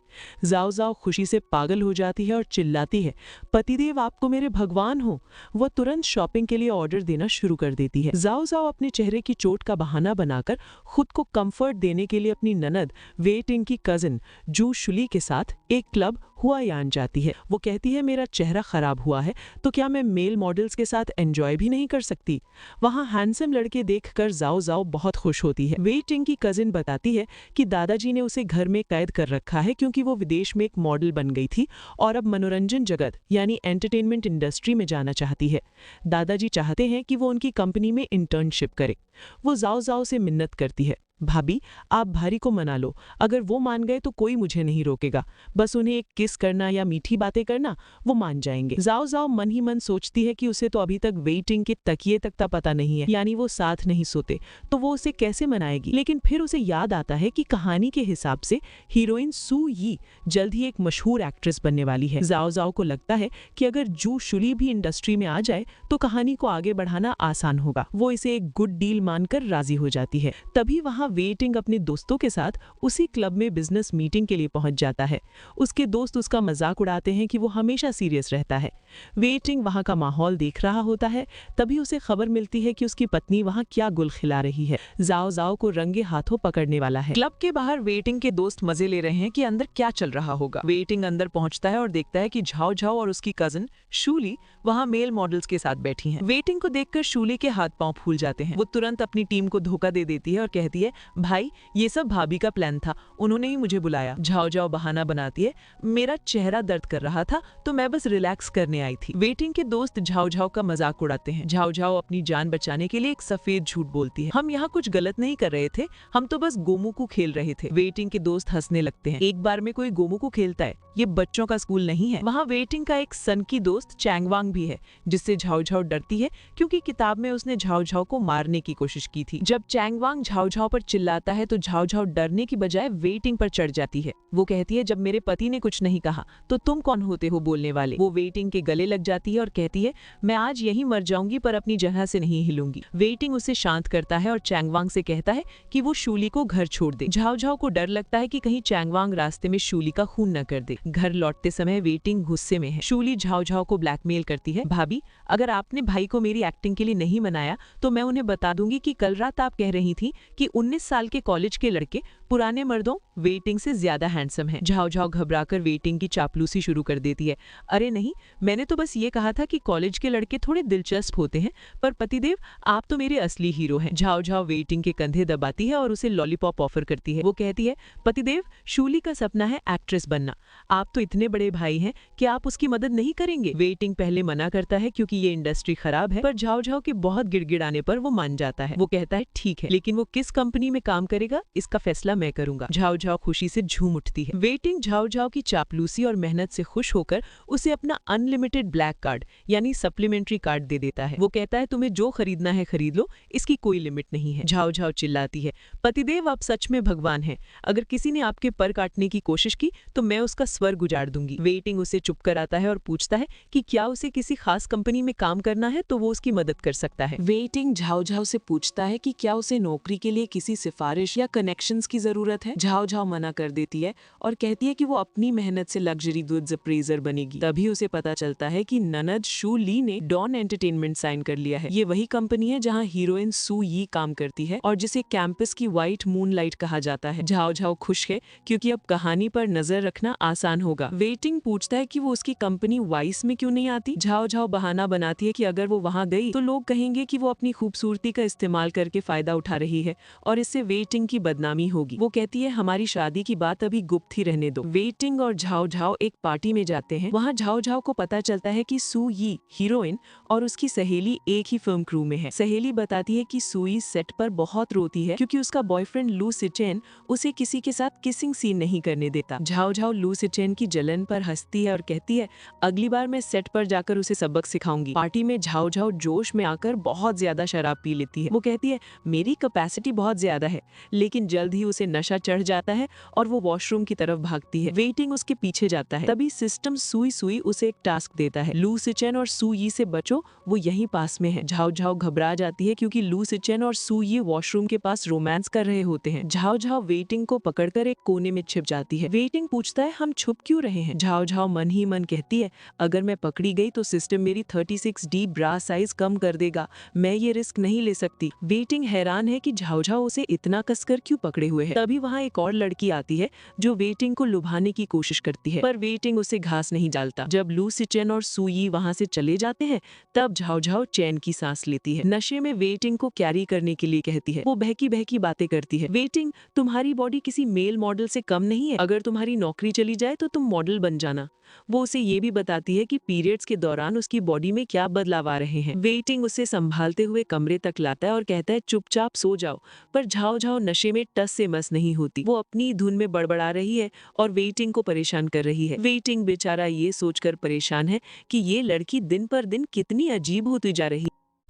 जाओ जाओ खुशी से पागल हो जाती है और चिल्लाती है, पतिदेव आपको मेरे भगवान हो। वह तुरंत शॉपिंग के लिए ऑर्डर देना शुरू कर देती है। जाओ जाओ अपने चेहरे की चोट का बहाना बनाकर खुद को कंफर्ट देने के लिए अपनी ननद वे टिंग की कजिन जू शुली के साथ एक क्लब हुआयान जाती है। वो कहती है, मेरा चेहरा खराब हुआ है तो क्या मैं मेल मॉडल्स के साथ एंजॉय भी नहीं कर सकती? वहाँ हैंडसम लड़के देखकर जाओ जाओ बहुत खुश होती है। वे टिंग की कजिन बताती है कि दादाजी ने उसे घर में कैद कर रखा है क्योंकि वो विदेश में एक मॉडल बन गई थी और अब मनोरंजन जगत यानी एंटरटेनमेंट इंडस्ट्री में जाना चाहती है। दादाजी चाहते हैं कि वो उनकी कंपनी में इंटर्नशिप करे। वो जाओ जाओ से मिन्नत करती है, भाभी आप भारी को मना लो, अगर वो मान गए तो कोई मुझे नहीं रोकेगा, बस उन्हें एक किस करना या मीठी बातें करना, वो मान जाएंगे। जाओ जाओ मन ही मन सोचती है कि उसे तो अभी तक वे टिंग के तकिए तक का पता नहीं है, यानी वो साथ नहीं सोते, तो वो उसे कैसे मनाएगी। लेकिन फिर उसे याद आता है कि कहानी के हिसाब से हीरोइन सू यी जल्द ही एक मशहूर एक्ट्रेस बनने वाली है। जाओ जाओ को लगता है कि अगर जू शुली भी इंडस्ट्री में आ जाए तो कहानी को आगे बढ़ाना आसान होगा। वो इसे एक गुड डील मानकर राजी हो जाती है। तभी वहाँ वे टिंग अपने दोस्तों के साथ उसी क्लब में बिजनेस मीटिंग के लिए पहुंच जाता है। उसके दोस्त उसका मजाक उड़ाते हैं कि वो हमेशा सीरियस रहता है। वे टिंग वहां का माहौल देख रहा होता है, तभी उसे खबर मिलती है कि उसकी पत्नी वहां क्या गुल खिला रही है। जाओ जाओ को रंगे हाथों पकड़ने वाला है। क्लब के बाहर वे टिंग के दोस्त मजे ले रहे हैं कि अंदर क्या चल रहा होगा। वे टिंग अंदर पहुंचता है और देखता है कि झाओ झाओ और उसकी कजिन शूली वहां मेल मॉडल्स के साथ बैठी हैं। वे टिंग को देखकर शूली के हाथ पांव फूल जाते हैं। वो तुरंत अपनी टीम को धोखा दे देती है और कहती है, भाई ये सब भाभी का प्लान था, उन्होंने ही मुझे बुलाया। झाओ झाओ बहाना बनाती है, मेरा चेहरा दर्द कर रहा था तो मैं बस रिलैक्स करने आई थी। वे टिंग के दोस्त झाओ झाओ का मजाक उड़ाते हैं। झाओ झाओ अपनी जान बचाने के लिए एक सफेद झूठ बोलती है, हम यहाँ कुछ गलत नहीं कर रहे थे, हम तो बस गोमुकू खेल रहे थे। वे टिंग के दोस्त हंसने लगते हैं, एक बार में कोई गोमुकू खेलता है, ये बच्चों का स्कूल नहीं है। वहाँ वे टिंग का एक सनकी दोस्त चैंगवांग भी है, जिससे झाओ झाओ डरती है क्योंकि किताब में उसने झाओ झाओ को मारने की कोशिश की थी। जब चैंगवांग झाओ झाओ पर चिल्लाता है तो झाओ झाओ डरने की बजाय वे टिंग पर चढ़ जाती है। वो कहती है, जब मेरे पति ने कुछ नहीं कहा तो तुम कौन होते हो बोलने वाले। वो वे टिंग के गले लग जाती है और कहती है, मैं आज यही मर जाऊंगी पर अपनी जगह से नहीं हिलूंगी। वे टिंग उसे शांत करता है और चैंगवांग से कहता है कि वो शूली को घर छोड़ दे। झाओ झाओ को डर लगता है कि कहीं चैंगवांग रास्ते में शूली का खून न कर दे। घर लौटते समय वे टिंग गुस्से में है। शूली झाओ झाओ को ब्लैकमेल करती है, भाभी अगर आपने भाई को मेरी एक्टिंग के लिए नहीं मनाया तो मैं उन्हें बता दूंगी कि कल रात आप कह रही थी कि 19 साल के कॉलेज के लड़के पुराने मर्दों वे टिंग से ज्यादा हैंडसम हैं। झाओ झाओ घबराकर वे टिंग की चापलूसी शुरू कर देती है, अरे नहीं, मैंने तो बस ये कहा था कि कॉलेज के लड़के थोड़े दिलचस्प होते हैं, पर पतिदेव आप तो मेरे असली हीरो हैं। झाओ झाओ वे टिंग के कंधे दबाती है और उसे लॉलीपॉप ऑफर करती है। वो कहती है, पतिदेव शूली का सपना है एक्ट्रेस बनना, आप तो इतने बड़े भाई हैं कि आप उसकी मदद नहीं करेंगे। वेटिंग पहले मना करता है क्योंकि ये इंडस्ट्री खराब है, पर झाओ झाओ के बहुत गिड़गिड़ाने पर वो मान जाता है। वो कहता है ठीक है, लेकिन वो किस कंपनी में काम करेगा इसका फैसला मैं करूंगा। झाओ झाओ खुशी से झूम उठती है। वेटिंग झाओ झाओ की चापलूसी और मेहनत से खुश होकर उसे अपना अनलिमिटेड ब्लैक कार्ड यानी सप्लीमेंट्री कार्ड दे देता है। वो कहता है तुम्हें जो खरीदना है खरीद लो, इसकी कोई लिमिट नहीं है। झाओ झाओ चिल्लाती है, पतिदेव आप सच में भगवान हैं। अगर किसी ने आपके पर काटने की कोशिश की तो मैं उसका स्वर्ग उजाड़ दूंगी। वेटिंग उसे चुप कराता है और पूछता है कि क्या उसे किसी खास कंपनी में काम करना है तो वो उसकी मदद कर सकता है। वेटिंग झाओ झाओ से पूछता है कि क्या उसे नौकरी के लिए किसी सिफारिश या कनेक्शंस की जरूरत है। झाओ झाओ मना कर देती है और कहती है कि वो अपनी मेहनत से लग्जरी गुड्स अप्रेजर बनेगी। तभी उसे पता चलता है कि ननद शू ली ने डॉन एंटरटेनमेंट साइन कर लिया है। ये वही कंपनी है जहाँ हीरोइन सू यी काम करती है और जिसे कैंपस की व्हाइट मूनलाइट कहा जाता है। झाओ झाओ खुश है क्योंकि अब कहानी पर नजर रखना आसान होगा। वेटिंग पूछता है कि वो उसकी कंपनी वाइस में क्यों नहीं आती। झाओ झाओ बहाना बनाती है कि अगर वो वहाँ गई तो लोग कहेंगे कि वो अपनी खूबसूरती का इस्तेमाल करके फायदा उठा रही है और इससे वेटिंग की बदनामी होगी। वो कहती है हमारी शादी की बात अभी गुप्त ही रहने दो। वेटिंग और झाओ झाओ एक पार्टी में जाते हैं। वहाँ झाओ झाओ को पता चलता है कि सू यी हीरोइन और उसकी सहेली एक ही फिल्म क्रू में है। सहेली बताती है कि सुई सेट पर बहुत रोती है क्योंकि उसका बॉयफ्रेंड लू सिचेन उसे किसी के साथ किसिंग सीन नहीं करने देता। झाओ झाओ लू सिचेन की जलन पर हंसती है और कहती है अगली बार मैं सेट पर जाकर उसे सबक सिखाऊंगी। पार्टी में झाओ झाओ जोश में आकर बहुत ज्यादा शराब पी लेती है। वो कहती है मेरी कैपेसिटी बहुत ज्यादा है, लेकिन जल्द ही उसे नशा चढ़ जाता है और वो वॉशरूम की तरफ भागती है। वेटिंग उसके पीछे जाता है। तभी सिस्टम सुई सुई उसे एक टास्क देता है, लू सिचेन और सू यी से बचो, वो यहीं पास में है। झाओ झाओ घबरा जाती है क्योंकि लू सिचेन और सू यी वॉशरूम के पास रोमांस कर रहे होते हैं। झाओ झाओ वेटिंग को पकड़कर एक कोने में छिप जाती है। वेटिंग पूछता है हम छुप क्यों रहे हैं। झाओ झाओ मन ही मन कहती है अगर मैं पकड़ी गई तो सिस्टम मेरी 36D ब्रा साइज कम कर देगा, मैं ये रिस्क नहीं ले सकती। वेटिंग हैरान है कि झाओ झाओ उसे इतना कसकर क्यों पकड़े हुए है। तभी वहाँ एक और लड़की आती है जो वेटिंग को लुभाने की कोशिश करती है, पर वेटिंग उसे घास नहीं डालता। जब लू सिचेन और सू यी वहाँ से चले जाते हैं तब झाओ झाओ चैन की सांस लेती है। नशे में वेटिंग को कैरी करने के लिए कहती है। वो बहकी बहकी बातें करती है। वेटिंग तुम्हारी बॉडी किसी मेल मॉडल से कम नहीं है, अगर तुम्हारी नौकरी चली जाए तो तुम मॉडल बन जाना। वो उसे ये भी बताती है कि पीरियड्स के दौरान उसकी बॉडी में क्या बदलाव आ रहे हैं। वेटिंग उसे संभालते हुए कमरे तक लाता है और कहता है चुपचाप सो जाओ, पर झाओ झाओ नशे में टस से मस नहीं होती। वो अपनी धुन में बड़बड़ा रही है और वेटिंग को परेशान कर रही है। वेटिंग बेचारा ये सोचकर परेशान है कि ये लड़की दिन पर दिन कितनी अजीब होती जा रही।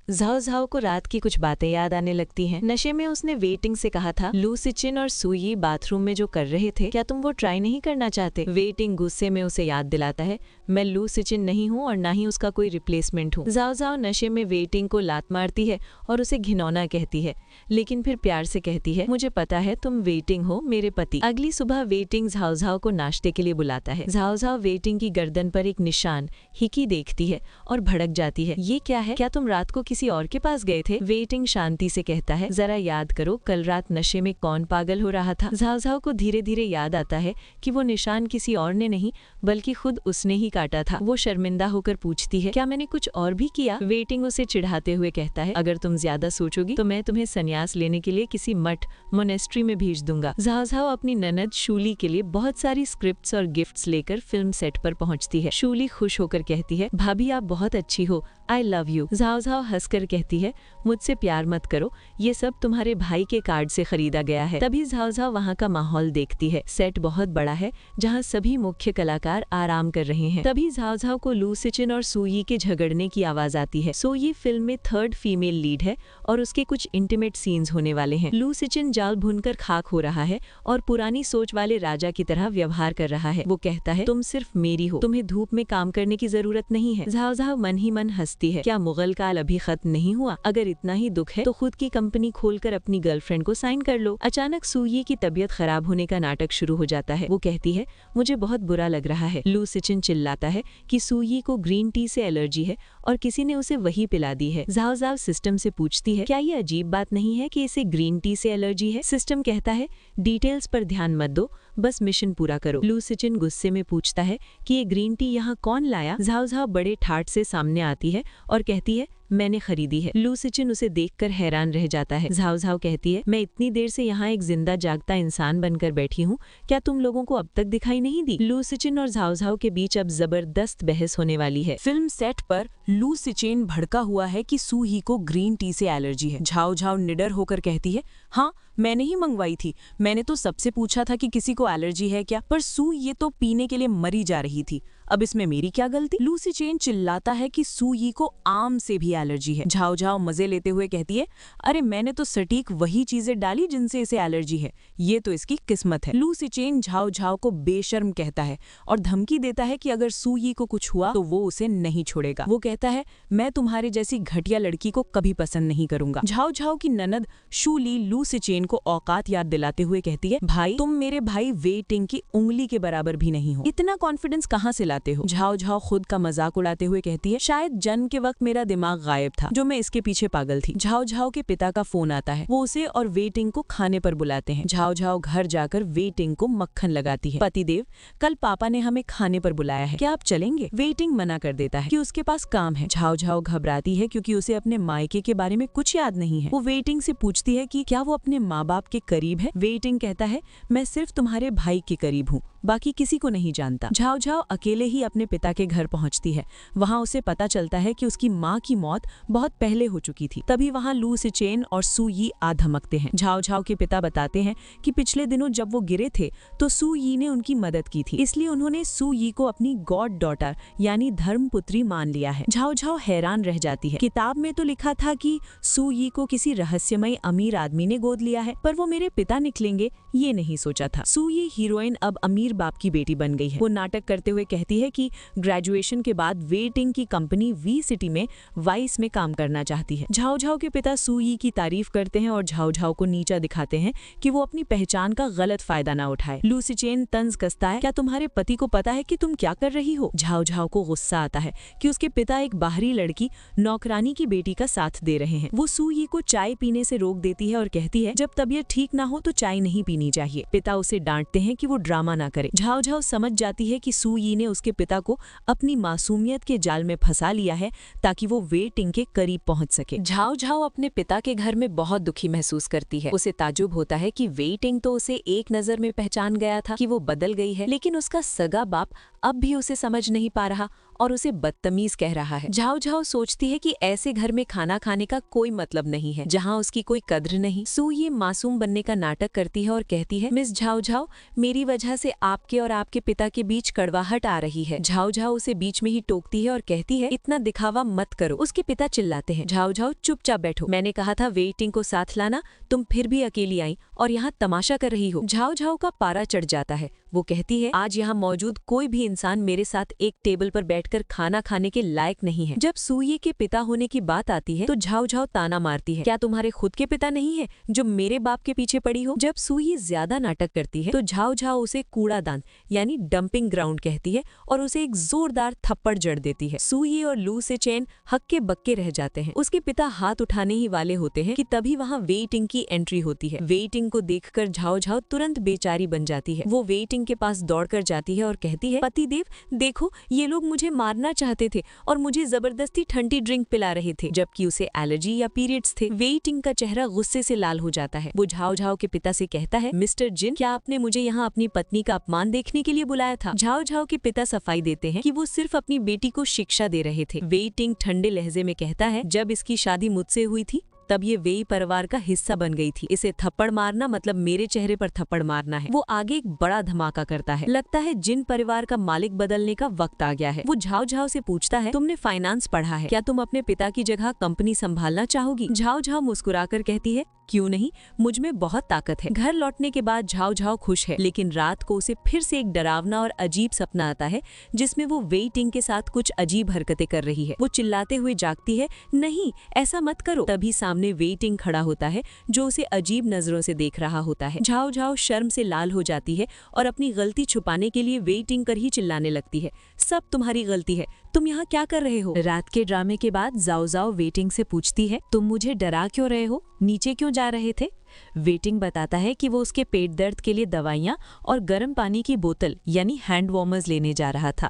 झाओ झाओ को रात की कुछ बातें याद आने लगती हैं। नशे में उसने वेटिंग से कहा था लू सिचिन और सुई बाथरूम में जो कर रहे थे क्या तुम वो ट्राई नहीं करना चाहते। वेटिंग गुस्से में उसे याद दिलाता है मैं लू सिचिन नहीं हूँ और ना ही उसका कोई रिप्लेसमेंट हूँ। झाओ झाओ नशे में वेटिंग को लात मारती है और उसे घिनौना कहती है, लेकिन फिर प्यार से कहती है मुझे पता है तुम वेटिंग हो मेरे पति। अगली सुबह वेटिंग झाओ झाओ को नाश्ते के लिए बुलाता है। झाओ झाओ वेटिंग की गर्दन पर एक निशान हिकी देखती है और भड़क जाती है। ये क्या है, क्या तुम रात को किसी और के पास गए थे। वेटिंग शांति से कहता है जरा याद करो कल रात नशे में कौन पागल हो रहा था। झाओ झाओ को धीरे धीरे याद आता है कि वो निशान किसी और ने नहीं बल्कि खुद उसने ही काटा था। वो शर्मिंदा होकर पूछती है क्या मैंने कुछ और भी किया। वेटिंग उसे चिढ़ाते हुए कहता है अगर तुम ज्यादा सोचोगी तो मैं तुम्हें संन्यास लेने के लिए किसी मठ मोनेस्ट्री में भेज दूंगा। झाओ झाओ अपनी ननद शूली के लिए बहुत सारी स्क्रिप्ट्स और गिफ्ट्स लेकर फिल्म सेट पर पहुंचती है। शूली खुश होकर कहती है भाभी आप बहुत अच्छी हो, I love you. Zhao Zhao हंसकर कहती है मुझसे प्यार मत करो, ये सब तुम्हारे भाई के कार्ड से खरीदा गया है। तभी झाओ झाओ वहाँ का माहौल देखती है। सेट बहुत बड़ा है जहाँ सभी मुख्य कलाकार आराम कर रहे हैं। तभी झाओ झाओ को लू सिचिन और सुई के झगड़ने की आवाज आती है। सुई फिल्म में 3rd फीमेल लीड है और उसके कुछ इंटीमेट सीन्स होने वाले हैं। लू सिचिन जाल भूनकर खाक हो रहा है और पुरानी सोच वाले राजा की तरह व्यवहार कर रहा है। वो कहता है तुम सिर्फ मेरी हो, तुम्हें धूप में काम करने की जरूरत नहीं है। झाओ झाओ मन ही मन हंसती है, क्या मुगल काल अभी खत्म नहीं हुआ। अगर इतना ही दुख है तो खुद की कंपनी खोलकर अपनी गर्लफ्रेंड को साइन कर लो। अचानक सुई की तबीयत खराब होने का नाटक शुरू हो जाता है। वो कहती है मुझे बहुत बुरा लग रहा है। लू सिचिन चिल्लाता है कि सुई को ग्रीन टी से एलर्जी है और किसी ने उसे वही पिला दी है। झाओ झाओ सिस्टम से पूछती है क्या ये अजीब बात नहीं है कि इसे ग्रीन टी से एलर्जी है। सिस्टम कहता है डिटेल्स पर ध्यान मत दो, बस मिशन पूरा करो। लू सिचिन गुस्से में पूछता है कि ये ग्रीन टी यहाँ कौन लाया। झाओ झाओ बड़े ठाट से सामने आती है और कहती है मैंने खरीदी है। लू सिचिन उसे देखकर हैरान रह जाता है। झाओ झाओ कहती है, मैं इतनी देर से यहाँ एक जिंदा जागता इंसान बनकर बैठी हूँ, क्या तुम लोगों को अब तक दिखाई नहीं दी? लू सिचिन और झाओ झाओ के बीच अब जबरदस्त बहस होने वाली है। फिल्म सेट पर लू सिचेन भड़का हुआ है कि सू ही को ग्रीन टी से एलर्जी है। झाओ झाओ निडर होकर कहती है, हाँ मैंने ही मंगवाई थी, मैंने तो सबसे पूछा था कि किसी को एलर्जी है क्या, पर सू ये तो पीने के लिए मरी जा रही थी, अब इसमें मेरी क्या गलती? लू सिचेन चिल्लाता है कि सू यी को आम से भी एलर्जी है। झाओ झाओ मजे लेते हुए कहती है, अरे मैंने तो सटीक वही चीजें डाली जिनसे इसे एलर्जी है, ये तो इसकी किस्मत है। लू सिचेन झाओ झाओ को बेशर्म कहता है और धमकी देता है कि अगर सू यी को कुछ हुआ तो वो उसे नहीं छोड़ेगा। वो कहता है, मैं तुम्हारे जैसी घटिया लड़की को कभी पसंद नहीं करूंगा। झाओ झाओ की ननद शू ली लू सिचेन को औकात याद दिलाते हुए कहती है, भाई तुम मेरे भाई वे टिंग की उंगली के बराबर भी नहीं हो, इतना कॉन्फिडेंस कहाँ से लाते हो? झाओ झाओ खुद का मजाक उड़ाते हुए कहती है, शायद जन्म के वक्त मेरा दिमाग गायब था जो मैं इसके पीछे पागल थी। झाओ झाओ के पिता का फोन आता है, वो उसे और वे टिंग को खाने पर बुलाते हैं। झाओ झाओ घर जाकर वे टिंग को मक्खन लगाती है। पतिदेव, कल पापा ने हमें खाने पर बुलाया है, क्या आप चलेंगे? वे टिंग मना कर देता है कि उसके पास काम है। झाओ झाओ घबराती है क्योंकि उसे अपने मायके के बारे में कुछ याद नहीं है। वो वे टिंग से पूछती है कि क्या वो अपने माँ बाप के करीब है? वे टिंग कहता है, मैं सिर्फ तुम्हारे भाई के करीब हूँ, बाकी किसी को नहीं जानता। झाओ झाओ अकेले ही अपने पिता के घर पहुंचती है। वहां उसे पता चलता है कि उसकी माँ की मौत बहुत पहले हो चुकी थी। तभी वहां लू सिचेन और सू यी आ धमकते हैं। झाओ झाओ के पिता बताते हैं कि पिछले दिनों जब वो गिरे थे तो सू यी ने उनकी मदद की थी, इसलिए उन्होंने सू यी को अपनी गॉड डॉटर यानी धर्मपुत्री मान लिया है। झाओ झाओ हैरान रह जाती है, किताब में तो लिखा था कि सू यी को किसी रहस्यमय अमीर आदमी ने गोद लिया है, पर वो मेरे पिता निकलेंगे ये नहीं सोचा था। सू यी हीरोइन अब अमीर बाप की बेटी बन गई है। वो नाटक करते हुए कहती है कि ग्रेजुएशन के बाद वे टिंग की कंपनी वी सिटी में वाइस में काम करना चाहती है। झाओ झाओ के पिता सू यी की तारीफ करते हैं और झाओ झाओ को नीचा दिखाते हैं कि वो अपनी पहचान का गलत फायदा ना उठाए। लू सिचेन तंज कसता है, क्या तुम्हारे पति को पता है कि तुम क्या कर रही हो? झाओ झाओ को गुस्सा आता है कि उसके पिता एक बाहरी लड़की नौकरानी की बेटी का साथ दे रहे हैं। वो सू यी को चाय पीने से रोक देती है और कहती है, जब तबीयत ठीक ना हो तो चाय नहीं पीनी चाहिए। पिता उसे डांटते हैं कि वो ड्रामा ना करे। झाओ झाओ समझ जाती है कि सू यी ने उसके पिता को अपनी मासूमियत के जाल में फंसा लिया है ताकि वो वे टिंग के करीब पहुंच सके। झाओ झाओ अपने पिता के घर में बहुत दुखी महसूस करती है। उसे ताजुब होता है कि वे टिंग तो उसे एक नजर में पहचान गया था कि वो बदल गई है, लेकिन उसका सगा बाप अब भी उसे समझ नहीं पा रहा और उसे बदतमीज कह रहा है। झाओ झाओ सोचती है कि ऐसे घर में खाना खाने का कोई मतलब नहीं है जहाँ उसकी कोई कद्र नहीं। सू ये मासूम बनने का नाटक करती है और कहती है, मिस झाओ झाओ, मेरी वजह से आपके और आपके पिता के बीच कड़वाहट आ रही है। झाओ झाओ उसे बीच में ही टोकती है और कहती है, इतना दिखावा मत करो। उसके पिता चिल्लाते हैं, झाओ झाओ चुपचाप बैठो, मैंने कहा था वे टिंग को साथ लाना, तुम फिर भी अकेली आई और यहाँ तमाशा कर रही हो। झाओ झाओ का पारा चढ़ जाता है। वो कहती है, आज यहाँ मौजूद कोई भी इंसान मेरे साथ एक टेबल पर बैठकर खाना खाने के लायक नहीं है। जब सूये के पिता होने की बात आती है तो झाओ झाओ ताना मारती है, क्या तुम्हारे खुद के पिता नहीं है जो मेरे बाप के पीछे पड़ी हो? जब सूये ज्यादा नाटक करती है तो झाओ झाओ उसे कूड़ादान यानी डंपिंग ग्राउंड कहती है और उसे एक जोरदार थप्पड़ जड़ देती है। सूये और लू सिचेन हक्के बक्के रह जाते हैं। उसके पिता हाथ उठाने ही वाले होते हैं कि तभी वहाँ वे टिंग की एंट्री होती है। वे टिंग को देखकर झाओ झाओ तुरंत बेचारी बन जाती है। वो वे टिंग के पास दौड़कर जाती है और कहती है, पतिदेव देखो, ये लोग मुझे मारना चाहते थे और मुझे जबरदस्ती ठंडी ड्रिंक पिला रहे थे, जबकि उसे एलर्जी या पीरियड्स थे। वे टिंग का चेहरा गुस्से से लाल हो जाता है। वो झाओ झाओ के पिता से कहता है, मिस्टर जिन, क्या आपने मुझे यहाँ अपनी पत्नी का अपमान देखने के लिए बुलाया था? झाओ झाओ के पिता सफाई देते हैं कि वो सिर्फ अपनी बेटी को शिक्षा दे रहे थे। वे टिंग ठंडे लहजे में कहता है, जब इसकी शादी मुझसे हुई थी तब ये वेई परिवार का हिस्सा बन गई थी। इसे थप्पड़ मारना मतलब मेरे चेहरे पर थप्पड़ मारना है। वो आगे एक बड़ा धमाका करता है। लगता है जिन परिवार का मालिक बदलने का वक्त आ गया है। वो झाओ झाओ से पूछता है, तुमने फाइनेंस पढ़ा है, क्या तुम अपने पिता की जगह कंपनी संभालना चाहोगी? झाओ झाओ मुस्कुराकर कहती है, क्यों नहीं, मुझ में बहुत ताकत है। घर लौटने के बाद झाओ झाओ खुश है, लेकिन रात को उसे फिर से एक डरावना और अजीब सपना आता है जिसमें वो वे टिंग के साथ कुछ अजीब हरकतें कर रही है। वो चिल्लाते हुए जागती है, नहीं ऐसा मत करो। तभी सामने वे टिंग खड़ा होता है जो उसे अजीब नजरों से देख रहा होता है। झाओ झाओ शर्म से लाल हो जाती है और अपनी गलती छुपाने के लिए वे टिंग कर ही चिल्लाने लगती है, सब तुम्हारी गलती है, तुम यहाँ क्या कर रहे हो? रात के ड्रामे के बाद जाओ जाओ वे टिंग से पूछती है, तुम मुझे डरा क्यों रहे हो, नीचे क्यों जा रहे थे? वे टिंग बताता है कि वो उसके पेट दर्द के लिए दवाइयाँ और गर्म पानी की बोतल यानी हैंड वार्मर्स लेने जा रहा था।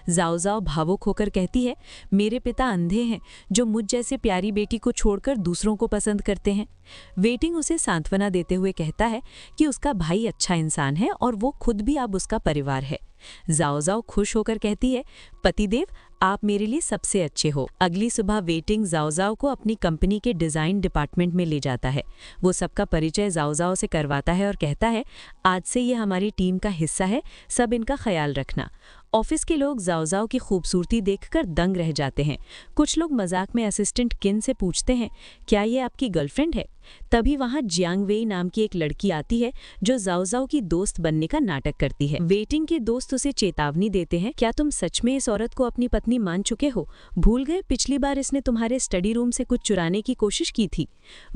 जाओ जाओ भावुक होकर कहती है, मेरे पिता अंधे हैं जो मुझ जैसे प्यारी बेटी को छोड़कर दूसरों को पसंद करते हैं। वेटिंग उसे सांत्वना देते हुए कहता है कि उसका भाई अच्छा इंसान है और वो खुद भी अब उसका परिवार है। जाओ जाओ खुश होकर कहती है, पतिदेव आप मेरे लिए सबसे अच्छे हो। अगली सुबह वेटिंग जाओ जाओ को अपनी कंपनी के डिज़ाइन डिपार्टमेंट में ले जाता है। वो सबका परिचय जाओ जाओ से करवाता है और कहता है, आज से ये हमारी टीम का हिस्सा है, सब इनका ख्याल रखना। ऑफिस के लोग जाओ जाओ की खूबसूरती देखकर दंग रह जाते हैं। कुछ लोग मजाक में असिस्टेंट किन से पूछते हैं, क्या ये आपकी गर्लफ्रेंड है? तभी वहां जियांग वेई नाम की एक लड़की आती है जो जाओ जाओ की दोस्त बनने का नाटक करती है। वेटिंग के दोस्त उसे चेतावनी देते हैं, क्या तुम सच में इस औरत को अपनी पत्नी मान चुके हो? भूल गए पिछली बार इसने तुम्हारे स्टडी रूम से कुछ चुराने की कोशिश की थी।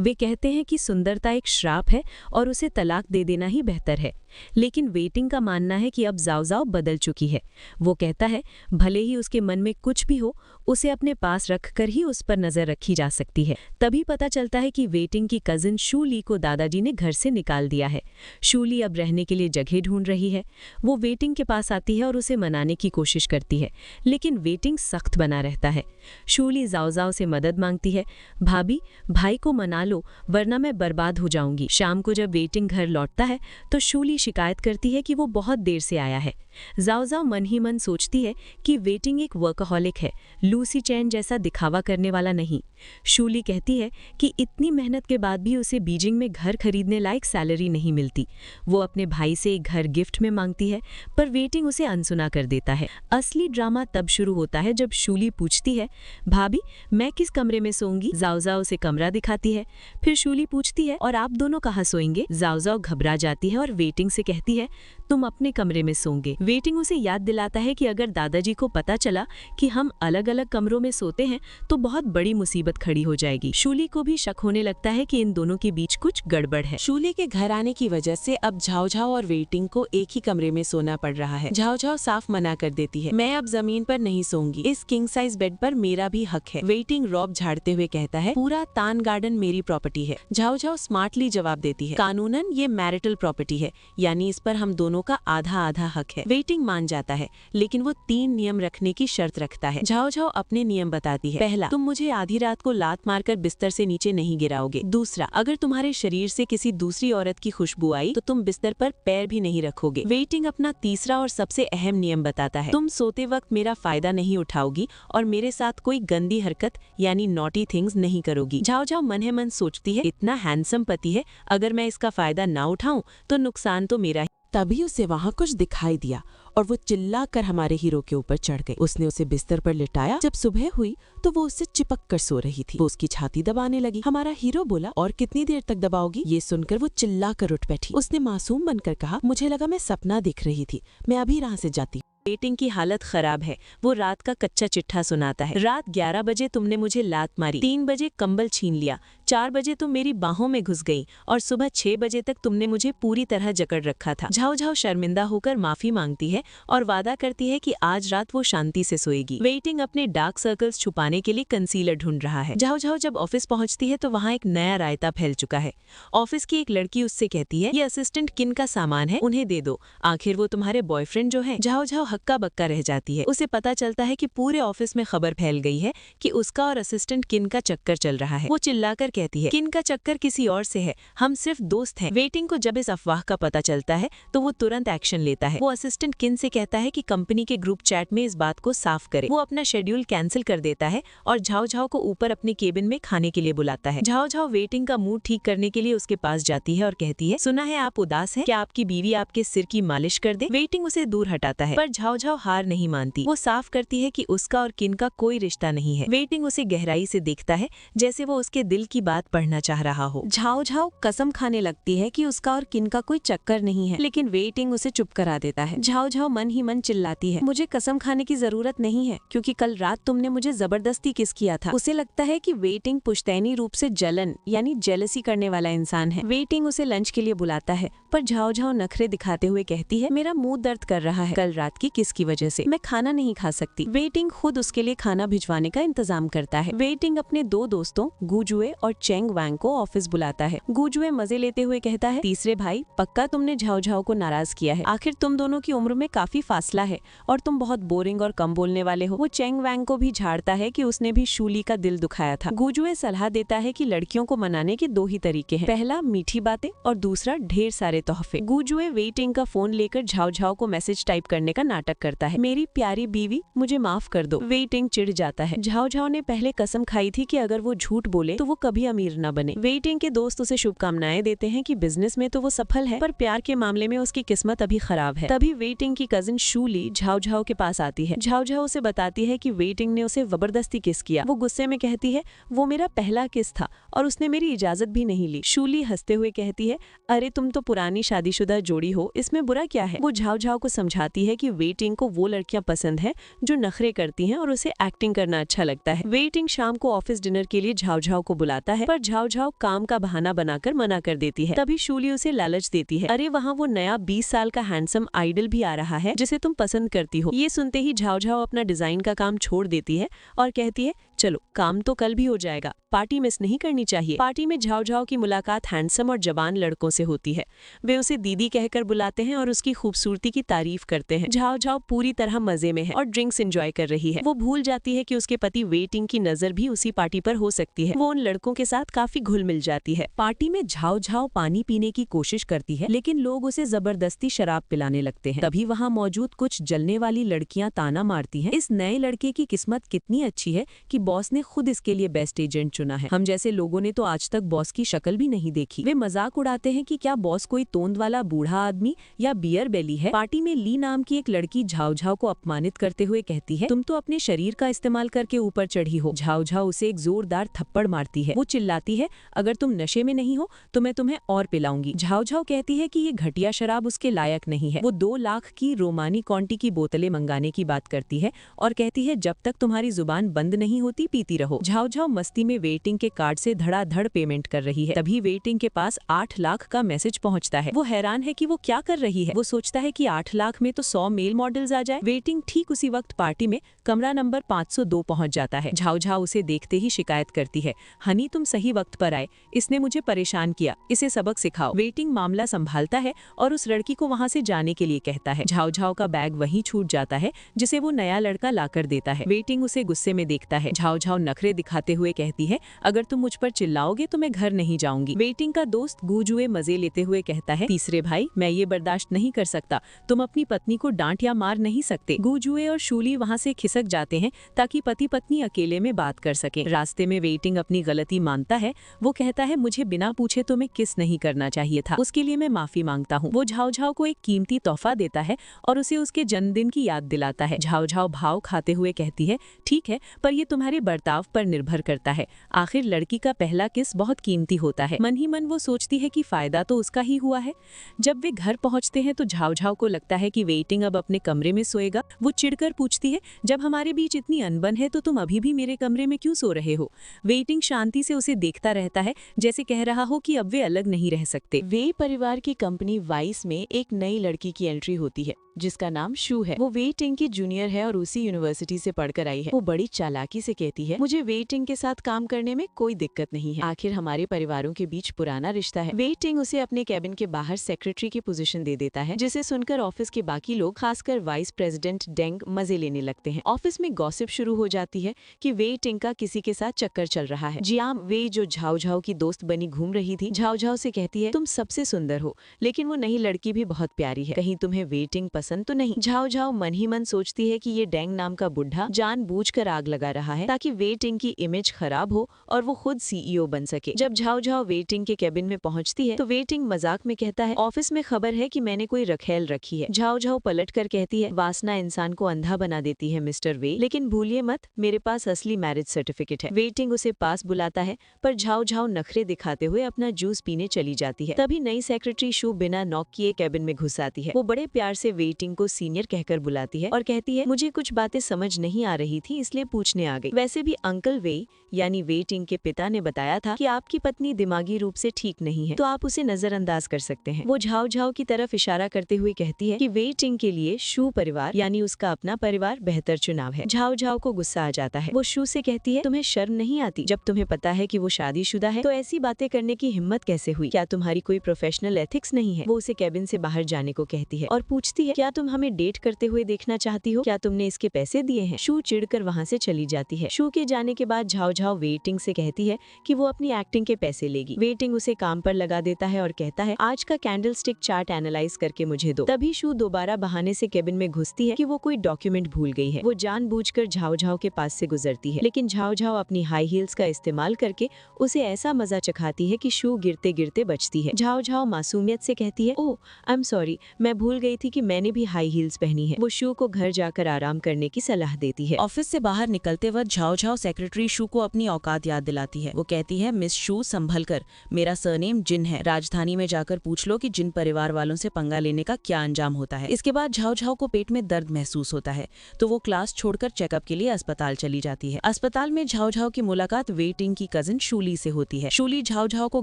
वे कहते हैं कि सुंदरता एक श्राप है और उसे तलाक दे देना ही बेहतर है। लेकिन वेटिंग का मानना है कि अब जाओ जाओ बदल चुकी है। वो कहता है, भले ही उसके मन में कुछ भी हो, उसे अपने पास रखकर ही उस पर नजर रखी जा सकती है। तभी पता चलता है कि वेटिंग की कजिन शूली को दादाजी ने घर से निकाल दिया है। शूली अब रहने के लिए जगह ढूंढ रही है। वो वेटिंग के पास आती है और उसे मनाने की कोशिश करती है, लेकिन वेटिंग सख्त बना रहता है। शूली जाओ जाओ से मदद मांगती है, भाभी भाई को मना लो वरना मैं बर्बाद हो जाऊंगी। शाम को जब वेटिंग घर लौटता है तो शूली शिकायत करती है कि वो बहुत देर से आया है। जाओ जाओ मन ही मन सोचती है कि वेटिंग एक वर्कहॉलिक है, लूसी चैन जैसा दिखावा करने वाला नहीं। शूली कहती है कि इतनी मेहनत के बाद भी उसे बीजिंग में घर खरीदने लायक सैलरी नहीं मिलती। वो अपने भाई से एक घर गिफ्ट में मांगती है, पर वेटिंग उसे अनसुना कर देता है। असली ड्रामा तब शुरू होता है जब शूली पूछती है, भाभी मैं किस कमरे में सोऊंगी? जाओ जाओ उसे कमरा दिखाती है। फिर शूली पूछती है, और आप दोनों कहाँ सोएंगे? जाओ जाओ घबरा जाती है और वेटिंग से कहती है, तुम अपने कमरे में सोओगे। वेटिंग उसे याद दिलाता है कि अगर दादाजी को पता चला कि हम अलग अलग कमरों में सोते हैं तो बहुत बड़ी मुसीबत खड़ी हो जाएगी। शूली को भी शक होने लगता है कि इन दोनों के बीच कुछ गड़बड़ है। शूली के घर आने की वजह से अब झाओ झाओ और वेटिंग को एक ही कमरे में सोना पड़ रहा है। झाओ झाओ साफ मना कर देती है, मैं अब जमीन पर नहीं सोऊंगी, इस किंग साइज बेड पर मेरा भी हक है। वेटिंग रॉब झाड़ते हुए कहता है, पूरा तान गार्डन मेरी प्रॉपर्टी है। झाओ झाओ स्मार्टली जवाब देती है, कानूनन ये मैरिटल प्रॉपर्टी है, यानी इस पर हम दोनों का आधा आधा हक है। वेटिंग मान जाता है, लेकिन वो 3 नियम रखने की शर्त रखता है। झाओ झाओ अपने नियम बताती है, पहला, तुम मुझे आधी रात को लात मारकर बिस्तर से नीचे नहीं गिराओगे। दूसरा, अगर तुम्हारे शरीर से किसी दूसरी औरत की खुशबू आई तो तुम बिस्तर पर पैर भी नहीं रखोगे। वेटिंग अपना तीसरा और सबसे अहम नियम बताता है, तुम सोते वक्त मेरा फायदा नहीं उठाओगी और मेरे साथ कोई गंदी हरकत यानी नॉटी थिंग्स नहीं करोगी। झाओ झाओ मन ही मन सोचती है, इतना हैंडसम पति है, अगर मैं इसका फायदा ना उठाऊं तो नुकसान तो मेरा ही। तभी उसे वहाँ कुछ दिखाई दिया और वो चिल्लाकर हमारे हीरो के ऊपर चढ़ गई। उसने उसे बिस्तर पर लिटाया। जब सुबह हुई तो वो उससे चिपक कर सो रही थी। वो उसकी छाती दबाने लगी। हमारा हीरो बोला, और कितनी देर तक दबाओगी? ये सुनकर वो चिल्लाकर उठ बैठी। उसने मासूम बनकर कहा, मुझे लगा मैं सपना देख रही थी, मैं अभी यहाँ से जाती। वेटिंग की हालत खराब है। वो रात का कच्चा चिट्ठा सुनाता है, रात 11 बजे तुमने मुझे लात मारी, 3 बजे कंबल छीन लिया, 4 बजे तुम मेरी बाहों में घुस गई और सुबह 6 बजे तक तुमने मुझे पूरी तरह जकड़ रखा था। झाओ झाओ शर्मिंदा होकर माफी मांगती है और वादा करती है कि आज रात वो शांति से सोएगी। वेटिंग अपने डार्क सर्कल्स छुपाने के लिए कंसीलर ढूंढ रहा है। झाओ झाओ जब ऑफिस पहुंचती है तो वहाँ एक नया रायता फैल चुका है। ऑफिस की एक लड़की उससे कहती है, ये असिस्टेंट किन का सामान है, उन्हें दे दो, आखिर वो तुम्हारे बॉयफ्रेंड जो है। झाओ झाओ हक्का बक्का रह जाती है। उसे पता चलता है कि पूरे ऑफिस में खबर फैल गई है कि उसका और असिस्टेंट किन का चक्कर चल रहा है। वो चिल्लाकर कहती है, किन का चक्कर किसी और से है, हम सिर्फ दोस्त हैं। वेटिंग को जब इस अफवाह का पता चलता है तो वो तुरंत एक्शन लेता है। वो असिस्टेंट किन से कहता है कि कंपनी के ग्रुप चैट में इस बात को साफ करे। वो अपना शेड्यूल कैंसिल कर देता है और झाओ झाओ को ऊपर अपने केबिन में खाने के लिए बुलाता है। झाओ झाओ वेटिंग का मूड ठीक करने के लिए उसके पास जाती है और कहती है, सुना है आप उदास हैं, क्या आपकी बीवी आपके सिर की मालिश कर दे? वेटिंग उसे दूर हटाता है, पर झाओ झाओ हार नहीं मानती। वो साफ करती है कि उसका और किन का कोई रिश्ता नहीं है। वेटिंग उसे गहराई से देखता है, जैसे वो उसके दिल की बात पढ़ना चाह रहा हो। झाओ झाओ कसम खाने लगती है कि उसका और किन का कोई चक्कर नहीं है, लेकिन वेटिंग उसे चुप करा देता है। झाओ झाओ मन ही मन चिल्लाती है, मुझे कसम खाने की जरूरत नहीं है, क्योंकि कल रात तुमने मुझे जबरदस्ती किस किया था। उसे लगता है कि वेटिंग पुश्तैनी रूप से जलन यानी जेलसी करने वाला इंसान है। वेटिंग उसे लंच के लिए बुलाता है, पर झाओ झाओ नखरे दिखाते हुए कहती है, मेरा मुंह दर्द कर रहा है, कल रात की किसकी वजह से। मैं खाना नहीं खा सकती। वेटिंग खुद उसके लिए खाना भिजवाने का इंतजाम करता है। वेटिंग अपने दो दोस्तों गुजुए और चेंग वांग को ऑफिस बुलाता है। गुजुए मजे लेते हुए कहता है, तीसरे भाई पक्का तुमने झाओ झाओ को नाराज किया है। आखिर तुम दोनों की उम्र में काफी फासला है और तुम बहुत बोरिंग और कम बोलने वाले हो। वो चेंग वांग को भी झाड़ता है कि उसने भी शूली का दिल दुखाया था। गुजुए सलाह देता है कि लड़कियों को मनाने के दो ही तरीके हैं, पहला मीठी बातें और दूसरा ढेर सारे तोहफे। गुजुए वेटिंग का फोन लेकर झाओ झाओ को मैसेज टाइप करने का नाटक करता है, मेरी प्यारी बीवी मुझे माफ कर दो। वेटिंग चिढ़ जाता है। झाओ झाओ ने पहले कसम खाई थी कि अगर वो झूठ बोले तो वो कभी अमीर न बने। वेटिंग के दोस्त उसे शुभकामनाएं देते हैं कि बिजनेस में तो वो सफल है, पर प्यार के मामले में उसकी किस्मत अभी खराब है। तभी वेटिंग की कजिन शूली झाओ झाओ के पास आती है। झाओ झाओ उसे बताती है कि वेटिंग ने उसे जबरदस्ती किस किया। वो गुस्से में कहती है, वो मेरा पहला किस था और उसने मेरी इजाजत भी नहीं ली। शूली हंसते हुए कहती है, अरे तुम तो पुरानी शादीशुदा जोड़ी हो, इसमें बुरा क्या है। वो झाओ झाओ को समझाती है कि वेटिंग को वो लड़कियां पसंद है जो नखरे करती हैं और उसे एक्टिंग करना अच्छा लगता है। वेटिंग शाम को ऑफिस डिनर के लिए झाओ झाओ को बुलाता है, पर झाओ झाओ काम का बहाना बनाकर मना कर देती है। तभी शूली उसे लालच देती है, अरे वहाँ वो नया 20 साल का हैंडसम आइडल भी आ रहा है जिसे तुम पसंद करती हो। ये सुनते ही झाओ झाओ अपना डिजाइन का काम छोड़ देती है और कहती है, चलो काम तो कल भी हो जाएगा, पार्टी मिस नहीं करनी चाहिए। पार्टी में झाओ झाओ की मुलाकात हैंडसम और जवान लड़कों से होती है। वे उसे दीदी कहकर बुलाते हैं और उसकी खूबसूरती की तारीफ करते हैं। झाओ झाओ पूरी तरह मजे में है और ड्रिंक्स एंजॉय कर रही है। वो भूल जाती है कि उसके पति वेटिंग की नजर भी उसी पार्टी पर हो सकती है। वो उन लड़कों के साथ काफी घुल मिल जाती है। पार्टी में झाओ झाओ पानी पीने की कोशिश करती है, लेकिन लोग उसे जबरदस्ती शराब पिलाने लगते हैं। तभी वहाँ मौजूद कुछ जलने वाली लड़कियां ताना मारती हैं, इस नए लड़के की किस्मत कितनी अच्छी है कि बॉस ने खुद इसके लिए बेस्ट एजेंट चुना है। हम जैसे लोगों ने तो आज तक बॉस की शक्ल भी नहीं देखी। वे मजाक उड़ाते हैं कि क्या बॉस कोई तोंद वाला बूढ़ा आदमी या बियर बेली है। पार्टी में ली नाम की एक लड़की झाओ झाओ को अपमानित करते हुए कहती है, तुम तो अपने शरीर का इस्तेमाल करके ऊपर चढ़ी हो। झाओ झाओ उसे एक जोरदार थप्पड़ मारती है। वो चिल्लाती है, अगर तुम नशे में नहीं हो तो मैं तुम्हें और पिलाऊंगी। झाओ झाओ कहती है कि ये घटिया शराब उसके लायक नहीं है। वो 2 लाख की रोमानी कॉन्टी की बोतलें मंगाने की बात करती है और कहती है, जब तक तुम्हारी जुबान बंद नहीं होती पीती रहो। झाओ झाओ मस्ती में वेटिंग के कार्ड से धड़ाधड़ पेमेंट कर रही है। तभी वेटिंग के पास 8 लाख का मैसेज पहुंचता है। वो हैरान है कि वो क्या कर रही है। वो सोचता है कि 8 लाख में तो 100 मेल मॉडल्स आ जाए। वेटिंग ठीक उसी वक्त पार्टी में कमरा नंबर 502 पहुंच जाता है। झाओ झाओ उसे देखते ही शिकायत करती है, हनी तुम सही वक्त पर आए, इसने मुझे परेशान किया, इसे सबक सिखाओ। वेटिंग मामला संभालता है और उस लड़की को वहाँ से जाने के लिए कहता है। झाओ झाओ का बैग वहीं छूट जाता है जिसे वो नया लड़का लाकर देता है। वेटिंग उसे गुस्से में देखता है। झाओ झाओ नखरे दिखाते हुए कहती है, अगर तुम मुझ पर चिल्लाओगे तो मैं घर नहीं जाऊंगी। वेटिंग का दोस्त गुजुए मजे लेते हुए कहता है, तीसरे भाई मैं ये बर्दाश्त नहीं कर सकता, तुम अपनी पत्नी को डांट या मार नहीं सकते। गुजुए और शूली वहाँ से खिसक जाते हैं ताकि पति पत्नी अकेले में बात कर सके। रास्ते में वेटिंग अपनी गलती मानता है। वो कहता है, मुझे बिना पूछे तुम्हें किस नहीं करना चाहिए था, उसके लिए मैं माफी मांगता हूँ। वो झाओ झाओ को एक कीमती तोहफा देता है और उसे उसके जन्मदिन की याद दिलाता है। झाओ झाओ भाव खाते हुए कहती है, ठीक है, पर ये तुम्हारे बर्ताव पर निर्भर करता है। आखिर लड़की का पहला किस बहुत कीमती होता है। मन ही मन वो सोचती है कि फायदा तो उसका ही हुआ है। जब वे घर पहुंचते हैं तो झाओ झाओ को लगता है कि वेटिंग अब अपने कमरे में सोएगा। वो चिढ़कर पूछती है, जब हमारे बीच इतनी अनबन है तो तुम अभी भी मेरे कमरे में क्यों सो रहे हो। वेटिंग शांति से उसे देखता रहता है, जैसे कह रहा हो कि अब वे अलग नहीं रह सकते। वे परिवार की कंपनी वाइस में एक नई लड़की की एंट्री होती है जिसका नाम शू है। वो वेटिंग की जूनियर है और उसी यूनिवर्सिटी से पढ़कर आई है। वो बड़ी चालाकी से कहती है, मुझे वेटिंग के साथ काम करने में कोई दिक्कत नहीं है, आखिर हमारे परिवारों के बीच पुराना रिश्ता है। वेटिंग उसे अपने कैबिन के बाहर सेक्रेटरी की पोजीशन दे देता है, जिसे सुनकर ऑफिस के बाकी लोग, खासकर वाइस प्रेसिडेंट डेंग, मजे लेने लगते हैं। ऑफिस में गॉसिप शुरू हो जाती है कि वेटिंग का किसी के साथ चक्कर चल रहा है। जियाम वे जो झाओ झाओ की दोस्त बनी घूम रही थी, झाओ झाओ से कहती है, तुम सबसे सुंदर हो, लेकिन वो नई लड़की भी बहुत प्यारी है, कहीं तुम्हें वेटिंग पसंद तो नहीं। झाओ झाओ मन ही मन सोचती है कि ये डेंग नाम का बुढ़ा जानबूझकर आग लगा रहा है ताकि वेटिंग की इमेज खराब हो और वो खुद सीईओ बन सके। जब झाओ झाओ वेटिंग के केबिन में पहुंचती है तो वेटिंग मजाक में कहता है, ऑफिस में खबर है कि मैंने कोई रखेल रखी है। झाओ झाओ पलट कर कहती है, वासना इंसान को अंधा बना देती है मिस्टर वे, लेकिन भूलिए मत मेरे पास असली मैरिज सर्टिफिकेट है। वेटिंग उसे पास बुलाता है, पर झाओ झाओ नखरे दिखाते हुए अपना जूस पीने चली जाती है। तभी नई सेक्रेटरी शू बिना नॉक किए केबिन में घुस आती है। वो बड़े प्यार से वेटिंग को सीनियर कहकर बुलाती है और कहती है मुझे कुछ बातें समझ नहीं आ रही थी इसलिए पूछने आ गई। वैसे भी अंकल वेई यानी वेटिंग के पिता ने बताया था कि आपकी पत्नी दिमागी रूप से ठीक नहीं है तो आप उसे नजरअंदाज कर सकते हैं। वो झाओ झाओ की तरफ इशारा करते हुए कहती है कि वेटिंग के लिए शू परिवार यानी उसका अपना परिवार बेहतर चुनाव है। झाओ झाओ को गुस्सा आ जाता है। वो शू से कहती है तुम्हें शर्म नहीं आती? जब तुम्हें पता है कि वो शादीशुदा है तो ऐसी बातें करने की हिम्मत कैसे हुई? क्या तुम्हारी कोई प्रोफेशनल एथिक्स नहीं है? वो उसे केबिन से बाहर जाने को कहती है और पूछती है क्या तुम हमें डेट करते हुए देखना चाहती हो? क्या तुमने इसके पैसे दिए हैं? शू चिढ़कर वहाँ से चली जाती है। शू के जाने के बाद झाओ झाओ वेटिंग से कहती है कि वो अपनी एक्टिंग के पैसे लेगी। वेटिंग उसे काम पर लगा देता है और कहता है आज का कैंडल स्टिक चार्ट एनालाइज करके मुझे दो। तभी शू दोबारा बहाने से केबिन में घुसती है कि वो कोई डॉक्यूमेंट भूल गई है। वो जानबूझकर झाओ झाओ के पास से गुजरती है, लेकिन झाओ झाओ अपनी हाई हील्स का इस्तेमाल करके उसे ऐसा मजा चखाती है कि शू गिरते गिरते बचती है। झाओ झाओ मासूमियत से कहती है ओह आई एम सॉरी, मैं भूल गई थी कि मैंने भी हाई हील्स पहनी है। वो शू को घर जाकर आराम करने की सलाह देती है। ऑफिस से बाहर निकलते वक्त झाओ झाओ सेक्रेटरी शू को अपनी औकात याद दिलाती है। वो कहती है मिस शू संभल कर, मेरा सरनेम जिन है, राजधानी में जाकर पूछ लो कि जिन परिवार वालों से पंगा लेने का क्या अंजाम होता है। इसके बाद झाओ झाओ को पेट में दर्द महसूस होता है तो वो क्लास छोड़कर चेकअप के लिए अस्पताल चली जाती है। अस्पताल में झाओ झाओ की मुलाकात वेटिंग की कजिन शूली से होती है। शूली झाओ झाओ को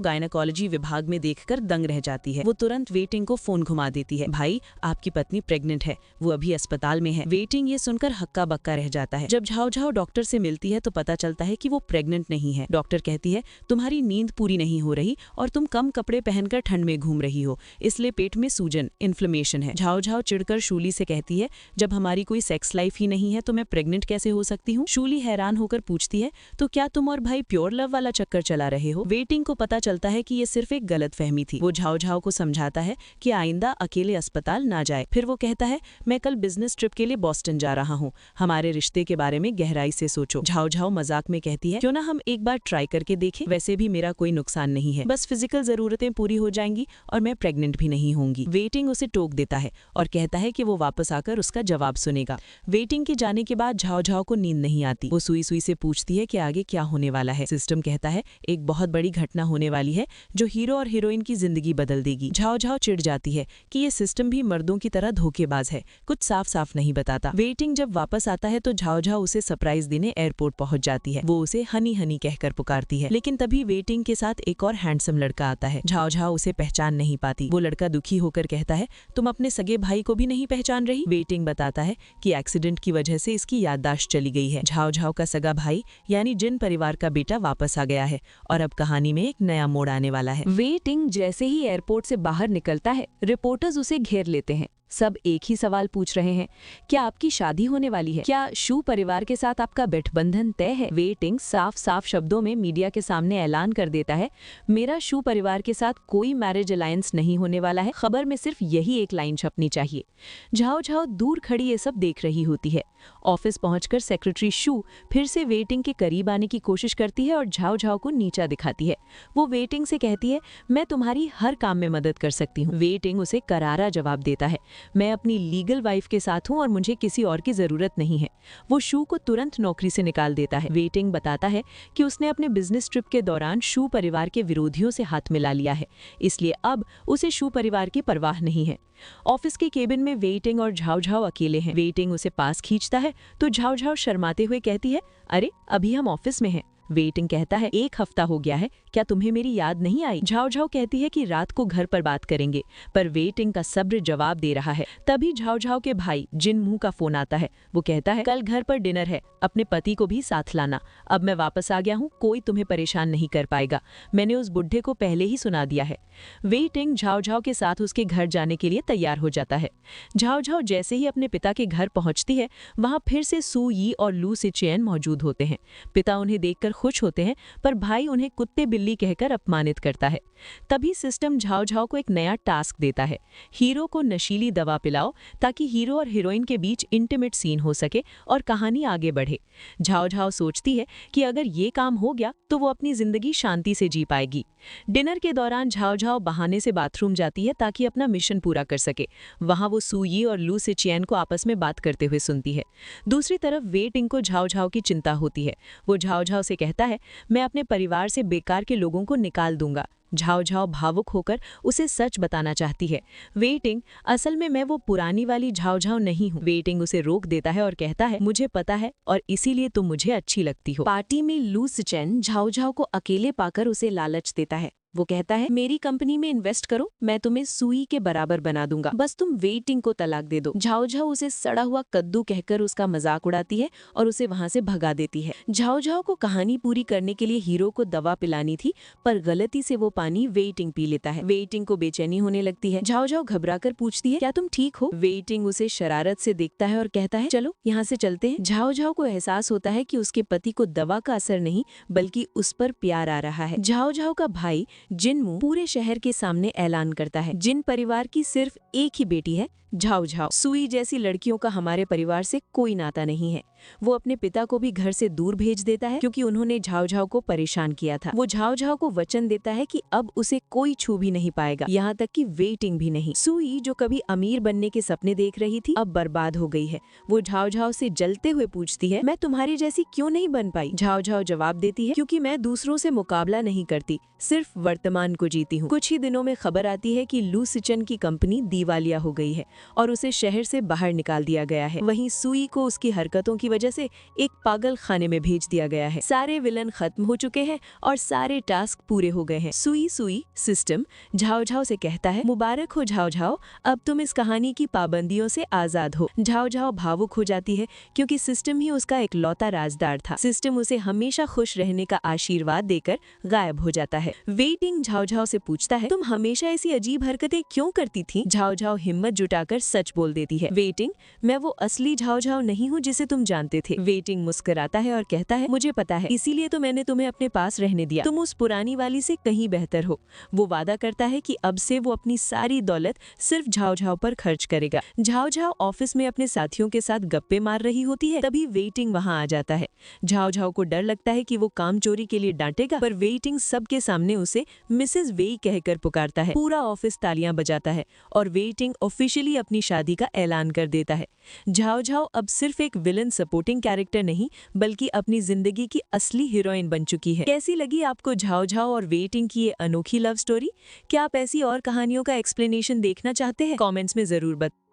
गायनेकोलॉजी विभाग में देखकर दंग रह जाती है। वो तुरंत वेटिंग को फोन घुमा देती है, भाई आपकी पत्नी प्रेग्नेंट है, वो अभी अस्पताल में है। वेटिंग ये सुनकर हक्का बक्का रह जाता है। जब झाओ झाओ डॉक्टर से मिलती है तो पता चलता है कि वो प्रेग्नेंट नहीं है। डॉक्टर कहती है तुम्हारी नींद पूरी नहीं हो रही और तुम कम कपड़े पहनकर ठंड में घूम रही हो, इसलिए पेट में सूजन इन्फ्लेमेशन है। झाओ झाओ चिढ़कर शूली से कहती है जब हमारी कोई सेक्स लाइफ ही नहीं है तो मैं प्रेग्नेंट कैसे हो सकती हूँ? शूली हैरान होकर पूछती है तो क्या तुम और भाई प्योर लव वाला चक्कर चला रहे हो? वेटिंग को पता चलता है कि ये सिर्फ एक गलतफहमी थी। वो झाओ झाओ को समझाता है कि आइंदा अकेले अस्पताल ना जाए। फिर वो कहता है मैं कल बिजनेस ट्रिप के लिए बॉस्टन जा रहा हूँ, हमारे रिश्ते के बारे में गहराई से सोचो। झाओ झाओ मजाक में कहती है क्यों ना हम एक बार ट्राई करके देखें, वैसे भी मेरा कोई नुकसान नहीं है, बस फिजिकल जरूरतें पूरी हो जाएंगी और मैं प्रेग्नेंट भी नहीं होंगी। वेटिंग उसे टोक देता है और कहता है कि वो वापस आकर उसका जवाब सुनेगा। वेटिंग के जाने के बाद झाओ झाओ को नींद नहीं आती। वो सुई सुई से पूछती है कि आगे क्या होने वाला है। सिस्टम कहता है एक बहुत बड़ी घटना होने वाली है जो हीरो और हीरोइन की जिंदगी बदल देगी। झाओ झाओ चिढ़ जाती है कि ये सिस्टम भी मर्दों की तरह धोखेबाज है, कुछ साफ साफ नहीं बताता। वेटिंग जब वापस आता है तो झाओ झाओ उसे सरप्राइज देने एयरपोर्ट पहुंच जाती है। वो उसे हनी हनी कहकर पुकारती है, लेकिन तभी वेटिंग के साथ एक और हैंडसम लड़का आता है। झाओ झाओ उसे पहचान नहीं पाती। वो लड़का दुखी होकर कहता है तुम अपने सगे भाई को भी नहीं पहचान रही? वेटिंग बताता है कि एक्सीडेंट की वजह से इसकी याददाश्त चली गई है। झाओ झाओ का सगा भाई यानी जिन परिवार का बेटा वापस आ गया है और अब कहानी में एक नया मोड़ आने वाला है। वेटिंग जैसे ही एयरपोर्ट से बाहर निकलता है रिपोर्टर्स उसे घेर लेते हैं। सब एक ही सवाल पूछ रहे हैं, क्या आपकी शादी होने वाली है? क्या शू परिवार के साथ आपका गठबंधन तय है? वेटिंग साफ साफ शब्दों में मीडिया के सामने ऐलान कर देता है मेरा शू परिवार के साथ कोई मैरिज अलायंस नहीं होने वाला है। खबर में सिर्फ यही एक लाइन छपनी चाहिए। झाओ झाओ दूर खड़ी ये सब देख रही होती है। ऑफिस पहुंचकर सेक्रेटरी शू फिर से वेटिंग के करीब आने की कोशिश करती है और झाओ झाओ को नीचा दिखाती है। वो वेटिंग से कहती है मैं तुम्हारी हर काम में मदद कर सकती हूँ। वेटिंग उसे करारा जवाब देता है मैं अपनी लीगल वाइफ के साथ हूं और मुझे किसी और की जरूरत नहीं है। वो शू को तुरंत नौकरी से निकाल देता है। वेटिंग बताता है कि उसने अपने बिजनेस ट्रिप के दौरान शू परिवार के विरोधियों से हाथ मिला लिया है, इसलिए अब उसे शू परिवार की परवाह नहीं है। ऑफिस के केबिन में वेटिंग और झाओ झाओ अकेले हैं। वेटिंग उसे पास खींचता है तो झाओ झाओ शर्माते हुए कहती है अरे अभी हम ऑफिस में हैं। वेटिंग कहता है 1 हफ्ता हो गया है, क्या तुम्हें मेरी याद नहीं आई? झाओ झाओ कहती है कि रात को घर पर बात करेंगे, पर वेटिंग का सब्र जवाब दे रहा है। तभी झाओ झाओ के भाई जिन मुंह का फोन आता है। वो कहता है कल घर पर डिनर है, अपने पति को भी साथ लाना। अब मैं वापस आ गया हूँ, कोई तुम्हें परेशान नहीं कर पाएगा। मैंने उस बुढ़े को पहले ही सुना दिया है। वेटिंग झाओ झाओ के साथ उसके घर जाने के लिए तैयार हो जाता है। झाओ झाओ जैसे ही अपने पिता के घर पहुंचती है वहां फिर से सू यी और लू सिचेन मौजूद होते हैं। पिता उन्हें देखकर खुश होते हैं, पर भाई उन्हें कुत्ते बिल्ली कहकर अपमानित करता है। तभी सिस्टम झाओ झाओ को एक नया टास्क देता है, हीरो को नशीली दवा पिलाओ ताकि हीरो और हीरोइन के बीच इंटीमेट सीन हो सके और कहानी आगे बढ़े। झाओ झाओ सोचती है कि अगर ये काम हो गया तो वो अपनी जिंदगी शांति से जी पाएगी। डिनर के दौरान झाओ झाओ बहाने से बाथरूम जाती है ताकि अपना मिशन पूरा कर सके। वहां वो सू यी और लू सिचेन को आपस में बात करते हुए सुनती है। दूसरी तरफ वेटिंग को झाओ झाओ की चिंता होती है। वो झाओ झाओ से कहता है मैं अपने परिवार से बेकार के लोगों को निकाल दूंगा। झाओ झाओ भावुक होकर उसे सच बताना चाहती है। वेटिंग, असल में मैं वो पुरानी वाली झाओ झाओ नहीं हूँ। वेटिंग उसे रोक देता है और कहता है, मुझे पता है और इसीलिए तुम मुझे अच्छी लगती हो। पार्टी में लू सिचेन झाओ झाओ को अकेले पाकर उसे लालच देता है। वो कहता है, मेरी कंपनी में इन्वेस्ट करो, मैं तुम्हें सुई के बराबर बना दूंगा, बस तुम वेटिंग को तलाक दे दो। झाओ झाओ उसे सड़ा हुआ कद्दू कहकर उसका मजाक उड़ाती है और उसे वहां से भगा देती है। झाओ झाओ को कहानी पूरी करने के लिए हीरो को दवा पिलानी थी, पर गलती से वो पानी वेटिंग पी लेता है। वेटिंग को बेचैनी होने लगती है। झाओ झाओ घबराकर पूछती है, क्या तुम ठीक हो? वेटिंग उसे शरारत से देखता है और कहता है, चलो यहाँ से चलते हैं। झाओ झाओ को एहसास होता है कि उसके पति को दवा का असर नहीं बल्कि उस पर प्यार आ रहा है। झाओ झाओ का भाई जिनमू पूरे शहर के सामने ऐलान करता है, जिन परिवार की सिर्फ एक ही बेटी है, झाओ झाओ। सुई जैसी लड़कियों का हमारे परिवार से कोई नाता नहीं है। वो अपने पिता को भी घर से दूर भेज देता है क्योंकि उन्होंने झाओ झाओ को परेशान किया था। वो झाओ झाओ को वचन देता है कि अब उसे कोई छू भी नहीं पाएगा, यहाँ तक कि वेटिंग भी नहीं। सुई जो कभी अमीर बनने के सपने देख रही थी, अब बर्बाद हो गई है। वो झाओ झाओ से जलते हुए पूछती है, मैं तुम्हारी जैसी क्यों नहीं बन पाई? झाओ झाओ जवाब देती है, क्योंकि मैं दूसरों से मुकाबला नहीं करती, सिर्फ वर्तमान को जीती हूँ। कुछ ही दिनों में खबर आती है कि लू सिचन की कंपनी दिवालिया हो गई है और उसे शहर से बाहर निकाल दिया गया है। वहीं सुई को उसकी हरकतों की वजह से एक पागल खाने में भेज दिया गया है। सारे विलन खत्म हो चुके हैं और सारे टास्क पूरे हो गए हैं। सुई सुई सिस्टम झाओ झाओ से कहता है, मुबारक हो झाओ झाओ, अब तुम इस कहानी की पाबंदियों से आजाद हो। झाओ झाओ भावुक हो जाती है क्योंकि सिस्टम ही उसका इकलौता राजदार था। सिस्टम उसे हमेशा खुश रहने का आशीर्वाद देकर गायब हो जाता है। वेटिंग झाओ झाओ से पूछता है, तुम हमेशा ऐसी अजीब हरकतें क्यों करती थी? झाओ झाओ हिम्मत जुटाकर सच बोल देती है, वेटिंग, मैं वो असली झाओ झाओ नहीं हूँ जिसे तुम जानते थे। वेटिंग मुस्कुराता है और कहता है, मुझे पता है, इसीलिए तो मैंने तुम्हें अपने पास रहने दिया। तुम उस पुरानी वाली से कहीं बेहतर हो। वो वादा करता है कि अब से वो अपनी सारी दौलत सिर्फ झाओ झाओ पर खर्च करेगा। झाओ झाओ ऑफिस में अपने साथियों के साथ गप्पे मार रही होती है, तभी वेटिंग वहां आ जाता है। झाओ झाओ को डर लगता है कि वो काम चोरी के लिए डांटेगा, पर वेटिंग सबके सामने उसे मिसेस वेई कहकर पुकारता है। पूरा ऑफिस तालियां बजाता है और वेटिंग ऑफिशियली अपनी शादी का ऐलान कर देता है। झाओ झाओ अब सिर्फ एक विलन सपोर्टिंग कैरेक्टर नहीं बल्कि अपनी जिंदगी की असली हीरोइन बन चुकी है। कैसी लगी आपको झाओ झाओ और वेटिंग की ये अनोखी लव स्टोरी? क्या आप ऐसी और कहानियों का एक्सप्लेनेशन देखना चाहते हैं? कमेंट्स में जरूर बताएं।